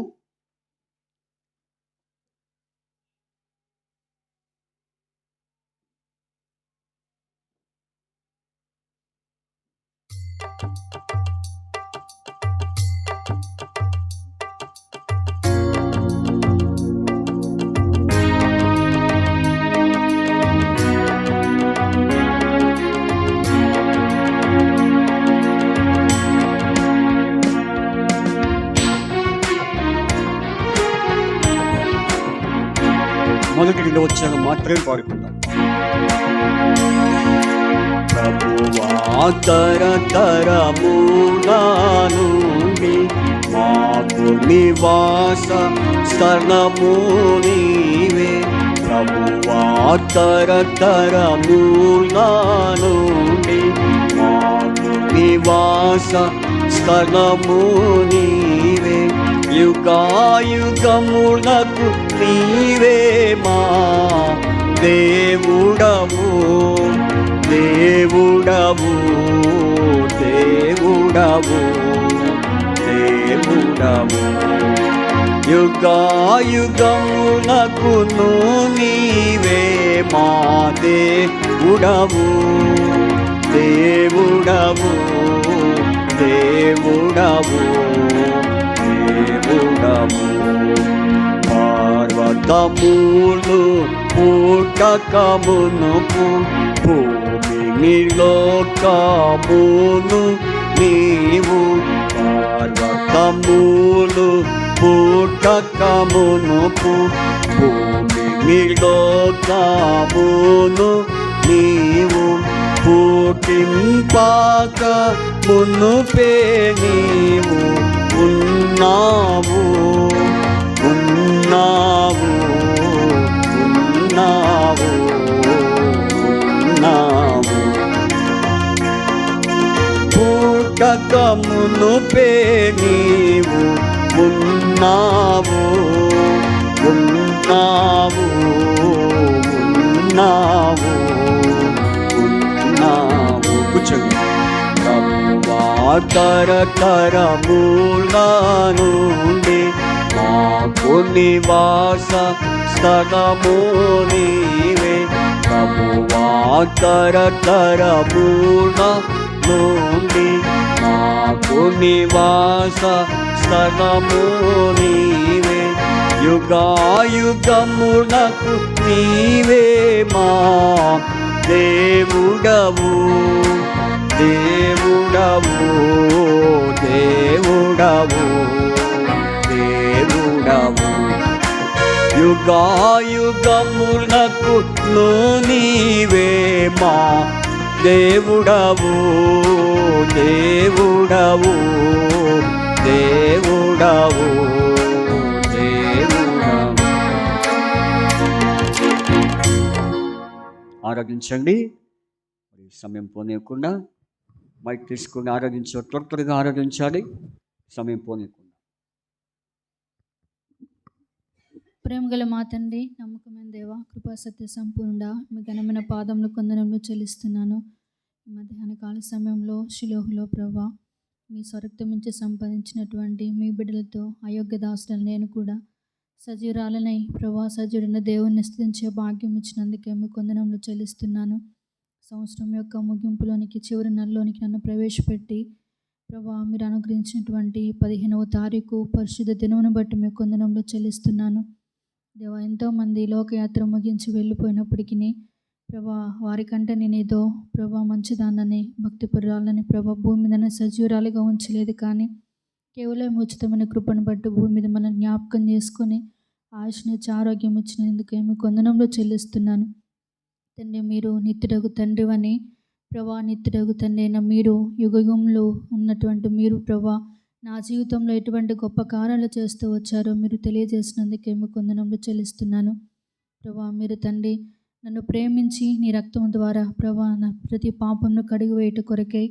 మొదటి 2 వచనాలు మాత్రమే పాడుకుందాం. ప్రభువా తరతరముల నుండి మాకు నివాస స్థలము నీవే. ప్రభువా తరతరముల నుండి మాకు నివాస స్థలము నీవే. యుగాయుగములకు నీవే మా దేవుడవు, దేవుడవు, దేవుడవు, దేవుడవు. యుగాయుగములకు నీవే మా దేవుడవు, దేవుడవు, దేవుడవు, దేవుడవు. పర్వతములు పుట్టకమునుపు భూమిని లోకమును నీవు. పర్వతములు పుట్టకమునుపు భూమిని లోకమును నీవు. పుట్టింపాక మునుపే నీవు ఉన్నావు, ఉన్నావు, ఉన్నావు, ఉన్నావు. పుట్టకమునుపే నీవు ఉన్నావు, ఉన్నావు, ఉన్నావు, ఉన్నావు. కూర్చోండి. తరతరముల నుండి మాకు నివాస స్థలము నీవే. ప్రభువా తరతరముల నుండి మాకు నివాస స్థలము నీవే. యుగాయుగములకు నీవే మా దేవుడవు దేవుడవు దేవుడవు దేవుడవు యుగాయుగములకు నీవే మా దేవుడవు దేవుడవు దేవుడవు దేవుడవు. ఆరాధించండి. మరి సమయం పోనీయకుండా మైక్ తీసుకుని త్వరగా ఆరాధించాలి. సమయం పోనీయకుండా. ప్రేమగల మా తండ్రి, నమ్మకమైన దేవ, కృపా సత్య సంపూర్ణ, మీ ఘనమైన పాదములు కొందరంలో చెల్లిస్తున్నాను. ఈ మధ్యాహ్న కాల సమయంలో షిలోహులో ప్రభా, మీ స్వరక్తం నుంచి సంపాదించినటువంటి మీ బిడ్డలతో అయోగ్య దాసులను నేను కూడా సజీవురాలనై ప్రభా, సజీవుడైన దేవుని స్తుతించే భాగ్యం ఇచ్చినందుకే మీ కొందరంలో చెల్లిస్తున్నాను. సంవత్సరం యొక్క ముగింపులోనికి, చివరి నెలలోనికి నన్ను ప్రవేశపెట్టి ప్రభా, మీరు అనుగ్రహించినటువంటి 15వ తారీఖు పరిశుద్ధ దినమును బట్టి మీ కొందరంలో చెల్లిస్తున్నాను. దేవా, ఎంతోమంది లోకయాత్ర ముగించి వెళ్ళిపోయినప్పటికీ ప్రభా, వారికంటే నేనేదో ప్రభా మంచిదానని, భక్తిపరురాలని ప్రభా భూమి మీద సజీవురాలుగా ఉంచలేదు. కానీ కేవలం ఉచితమైన కృపను బట్టి భూమి మీద మనం జ్ఞాపకం చేసుకొని ఆయుష్నిచ్చి ఆరోగ్యం ఇచ్చినందుకే మీ కొందనంలో చెల్లిస్తున్నాను. తండ్రి, మీరు నిత్యుడగు తండ్రివని ప్రభా, నిత్యుడగు తండ్రి అయిన మీరు యుగయుగంలో ఉన్నటువంటి మీరు ప్రభా, నా జీవితంలో ఎటువంటి గొప్ప కార్యాలు చేస్తూ వచ్చారో మీరు తెలియజేసినందుకే మీ కొందనంలో చెల్లిస్తున్నాను. ప్రభా, మీరు తండ్రి నన్ను ప్రేమించి నీ రక్తం ద్వారా ప్రభా నా ప్రతి పాపంను కడిగి వేయట కొరకై,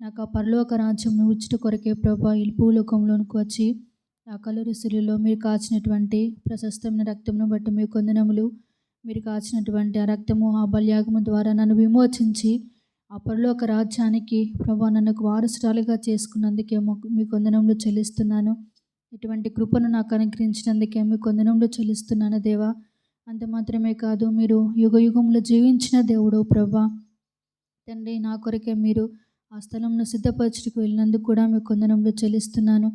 నాకు ఆ పరలోక రాజ్యంను ఉచిత కొరకే ప్రభా ఈ భూలోకంలోనికి వచ్చి ఆ కలువరి శిలువలో మీరు కాచినటువంటి ప్రశస్తమైన రక్తమును బట్టి మీ కొందనములు. మీరు కాచినటువంటి ఆ రక్తము, ఆ బలియాగము ద్వారా నన్ను విమోచించి ఆ పరలోక రాజ్యానికి ప్రభా నన్ను వారసురాలుగా చేసుకున్నందుకే మీ కొందనంలో చెల్లిస్తున్నాను. ఇటువంటి కృపను నాకు అనుగ్రహించినందుకే మీ కొందనంలో చెల్లిస్తున్నాను దేవా. అంత మాత్రమే కాదు, మీరు యుగయుగంలో జీవించిన దేవుడు ప్రభా తండ్రి, నా కొరకే మీరు ఆ స్థలంలో సిద్ధపరచుటకు వెళ్ళినందుకు కూడా మీ కొందనంలో చెల్లిస్తున్నాను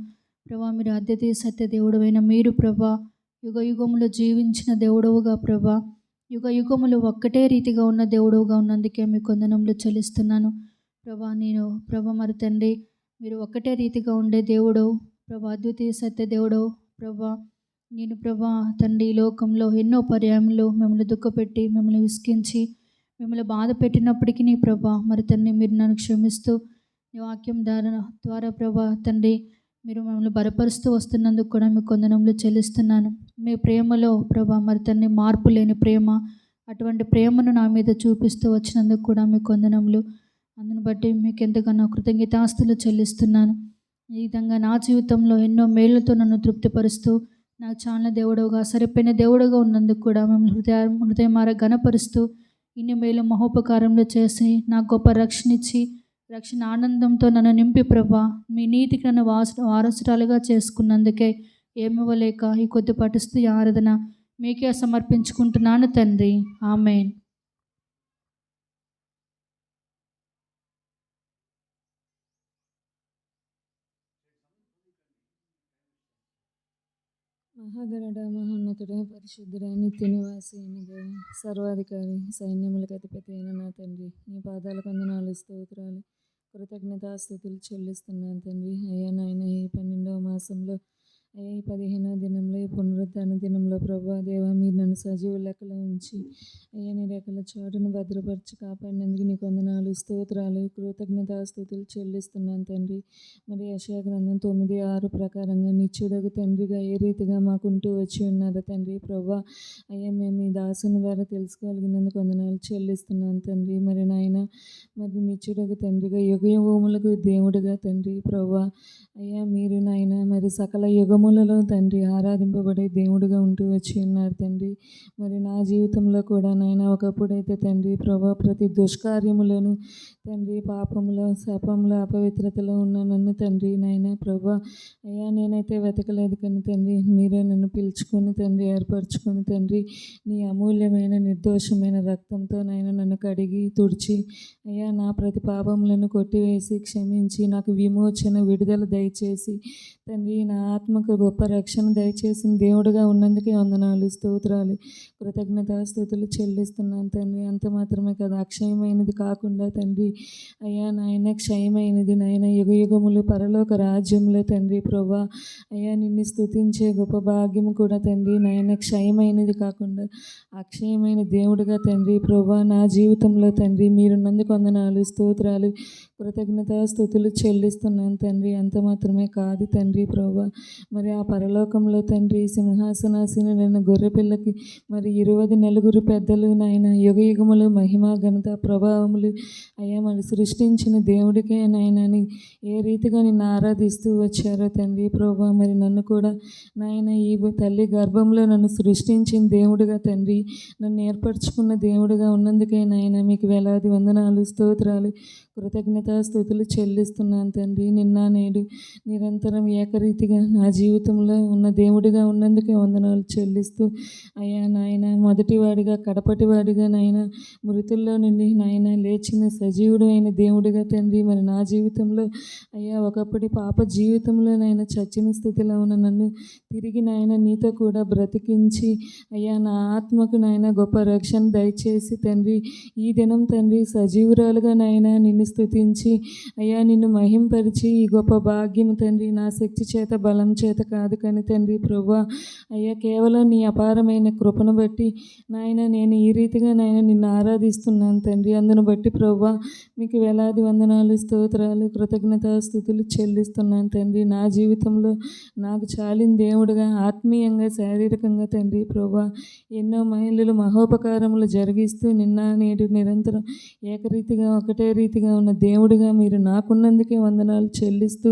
ప్రభా. మీరు అద్వితీయ సత్య దేవుడు అయిన మీరు ప్రభా, యుగయుగంలో జీవించిన దేవుడవుగా ప్రభా, యుగయుగములు ఒక్కటే రీతిగా ఉన్న దేవుడుగా ఉన్నందుకే మీ కొందనంలో చెల్లిస్తున్నాను ప్రభా. నేను ప్రభా మరి తండ్రి, మీరు ఒక్కటే రీతిగా ఉండే దేవుడు ప్రభా, అద్వితీయ సత్య దేవుడు ప్రభా. నేను ప్రభా తండ్రి, ఈ లోకంలో ఎన్నో పర్యాయంలో మిమ్మల్ని దుఃఖపెట్టి, మిమ్మల్ని విసికించి, మిమ్మల్ని బాధ పెట్టినప్పటికీ నీ ప్రభా మరి తండ్రి, మీరు నన్ను క్షమిస్తూ నీ వాక్యం ద్వారా ప్రభా తండ్రి, మీరు మమ్మల్ని బలపరుస్తూ వస్తున్నందుకు కూడా మీ కొందనంలో చెల్లిస్తున్నాను. మీ ప్రేమలో ప్రభా మరి తండ్రి, మార్పు లేని ప్రేమ, అటువంటి ప్రేమను నా మీద చూపిస్తూ వచ్చినందుకు కూడా మీ కొందనములు. అందును బట్టి మీకు ఎంతగానో కృతజ్ఞతాస్తులు చెల్లిస్తున్నాను. ఈ విధంగా నా జీవితంలో ఎన్నో మేళ్లతో నన్ను తృప్తిపరుస్తూ నాకు చాలా దేవుడుగా, సరిపోయిన దేవుడుగా ఉన్నందుకు కూడా మిమ్మల్ని హృదయమార ఘనపరుస్తూ ఇన్ని మేలు మహోపకారంలో చేసి నాకు గొప్ప రక్షణ ఇచ్చి, రక్షణ ఆనందంతో నన్ను నింపి ప్రభా, మీ నీతికి నన్ను వారసురాలుగా చేసుకున్నందుకే ఏమివ్వలేక ఈ కొద్దిపాటి స్తుతి ఆరాధన మీకే సమర్పించుకుంటున్నాను తండ్రి. ఆమేన్. మహాగణుడ, మహోన్నతుడ, పరిశుద్ధుడ, నిత్య నివాసి అయిన సర్వాధికారి, సైన్యములకు అధిపతి అయిన నా తండ్రి, నీ పాదాల వందనాలు, స్తోత్రాలు, కృతజ్ఞతాస్తుతులు చెల్లిస్తున్నాను తండ్రి. అయ్యా నాయన, ఈ 12వ మాసంలో, అయ్యా ఈ 15వ దినంలో, ఈ పునరుద్ధాన దినంలో ప్రభా దేవా, మీరు నన్ను సజీవ లెక్కలో ఉంచి అయ్యా నీ రెక్కల చాటును భద్రపరిచి కాపాడినందుకు నీకు వందనాలు, స్తోత్రాలు, కృతజ్ఞతాస్తుతులు చెల్లిస్తున్నాను తండ్రి. మరి యెషయా గ్రంథం 9:6 ప్రకారంగా నిత్యుడగు తండ్రిగా ఏ రీతిగా మాకుంటూ వచ్చి ఉన్నారు తండ్రి ప్రభా. అయ్యా మేము ఈ దాసుని ద్వారా తెలుసుకోగలిగినందుకు వందనాలు చెల్లిస్తున్నాను తండ్రి. మరి నాయన, మరి నిత్యుడగు తండ్రిగా యుగయుగములకు దేవుడుగా తండ్రి ప్రభా, అయ్యా మీరు నాయన మరి సకల యుగములలో తండ్రి ఆరాధింపబడే దేవుడుగా ఉంటూ వచ్చి ఉన్నారు తండ్రి. మరి నా జీవితంలో కూడా నాయన ఒకప్పుడైతే తండ్రి ప్రభా ప్రతి దుష్కార్యములను తండ్రి పాపంలో, శాపంలో, అపవిత్రతలో ఉన్న నన్ను తండ్రి నాయన ప్రభా అయ్యా నేనైతే వెతకలేదు కానీ తండ్రి మీరే నన్ను పిలుచుకొని తండ్రి ఏర్పరచుకొని తండ్రి నీ అమూల్యమైన నిర్దోషమైన రక్తంతో నాయన నన్ను కడిగి తుడిచి అయ్యా నా ప్రతి పాపములను కొట్టివేసి క్షమించి నాకు విమోచన విడుదల దయచేసి తండ్రి నా ఆత్మకు గొప్ప రక్షణ దయచేసిన దేవుడుగా ఉన్నందుకే వందనాలు స్తోత్రాలు కృతజ్ఞతాస్తుతులు చెల్లిస్తున్నాను తండ్రి అంత మాత్రమే కదా అక్షయమైనది కాకుండా తండ్రి అయ్యా నాయన క్షయమైనది నాయన యుగయుగములు పరలోక రాజ్యంలో తండ్రి ప్రభా అయ్యా నిన్ను స్తుతించే గొప్ప భాగ్యము కూడా తండ్రి నాయన క్షయమైనది కాకుండా అక్షయమైన దేవుడుగా తండ్రి ప్రభా నా జీవితంలో తండ్రి మీరున్నందుకు వందనాలు స్తోత్రాలు కృతజ్ఞతాస్తుతులు చెల్లిస్తున్నాను తండ్రి అంత మాత్రమే కాదు తండ్రి ప్రభా మరి ఆ పరలోకంలో తండ్రి సింహాసనాసీనుడైన గొర్రెపిల్లకి మరి 24 పెద్దలు నాయన యుగయుగములు మహిమ ఘనత ప్రభావములు అయ్యా మరి సృష్టించిన దేవుడికే నాయనని ఏ రీతిగా నిన్ను ఆరాధిస్తూ వచ్చారో తండ్రి ప్రభా మరి నన్ను కూడా నాయన ఈ తల్లి గర్భంలో నన్ను సృష్టించిన దేవుడుగా తండ్రి నన్ను ఏర్పరచుకున్న దేవుడుగా ఉన్నందుకే నాయన మీకు వేలాది వందనాలు స్తోత్రాలు కృతజ్ఞతాస్తుతులు చెల్లిస్తున్నాను తండ్రి నిన్న నేడు నిరంతరం ఏకరీతిగా నా జీవితంలో ఉన్న దేవుడిగా ఉన్నందుకే వందనాలు చెల్లిస్తూ అయ్యా నాయన మొదటివాడిగా కడపటివాడిగా నాయన మృతుల్లో నుండి నాయన లేచిన సజీవుడు అయిన దేవుడిగా తండ్రి మరి నా జీవితంలో అయ్యా ఒకప్పటి పాప జీవితంలో నాయన చచ్చిన స్థితిలో ఉన్న నన్ను తిరిగి నాయన నీతో కూడా బ్రతికించి అయ్యా నా ఆత్మకు నాయన గొప్ప రక్షణ దయచేసి తండ్రి ఈ దినం తండ్రి సజీవురాలుగా నాయన నిన్ను స్తుతించి అయ్యా నిన్ను మహింపరిచి ఈ గొప్ప భాగ్యం తండ్రి నా శక్తి చేత బలం చేత కాదు కానీ తండ్రి ప్రభా అయ్యా కేవలం నీ అపారమైన కృపను బట్టి నాయన నేను ఈ రీతిగా నాయన నిన్ను ఆరాధిస్తున్నాను తండ్రి అందును బట్టి ప్రభా మీకు వేలాది వందనాలు స్తోత్రాలు కృతజ్ఞతాస్తుతులు చెల్లిస్తున్నాను తండ్రి నా జీవితంలో నాకు చాలిన దేవుడుగా ఆత్మీయంగా శారీరకంగా తండ్రి ప్రభా ఎన్నో మహిళలు మహోపకారములు జరిగిస్తూ నిన్న నేడు నిరంతరం ఏకరీతిగా ఒకటే రీతిగా ఉన్న దేవుడిగా మీరు నాకున్నందుకే వందనాలు చెల్లిస్తూ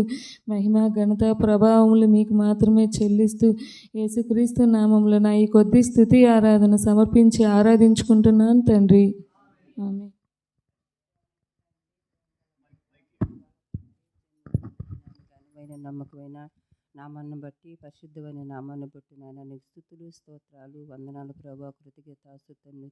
మహిమ ఘనత ప్రభావములు మీకు మాత్రమే చెల్లిస్తూ యేసుక్రీస్తు నామములో నా ఈ కొద్ది స్తుతి ఆరాధన సమర్పించి ఆరాధించుకుంటున్నాను తండ్రి ఆమేన్. ఘనమైన నమ్మకమైన నామాన్ని బట్టి పరిశుద్ధమైన నామాన్ని బట్టి నాయన నీకు స్తుతులు స్తోత్రాలు వందనాలు ప్రభా కృతజ్ఞతాస్తుతులు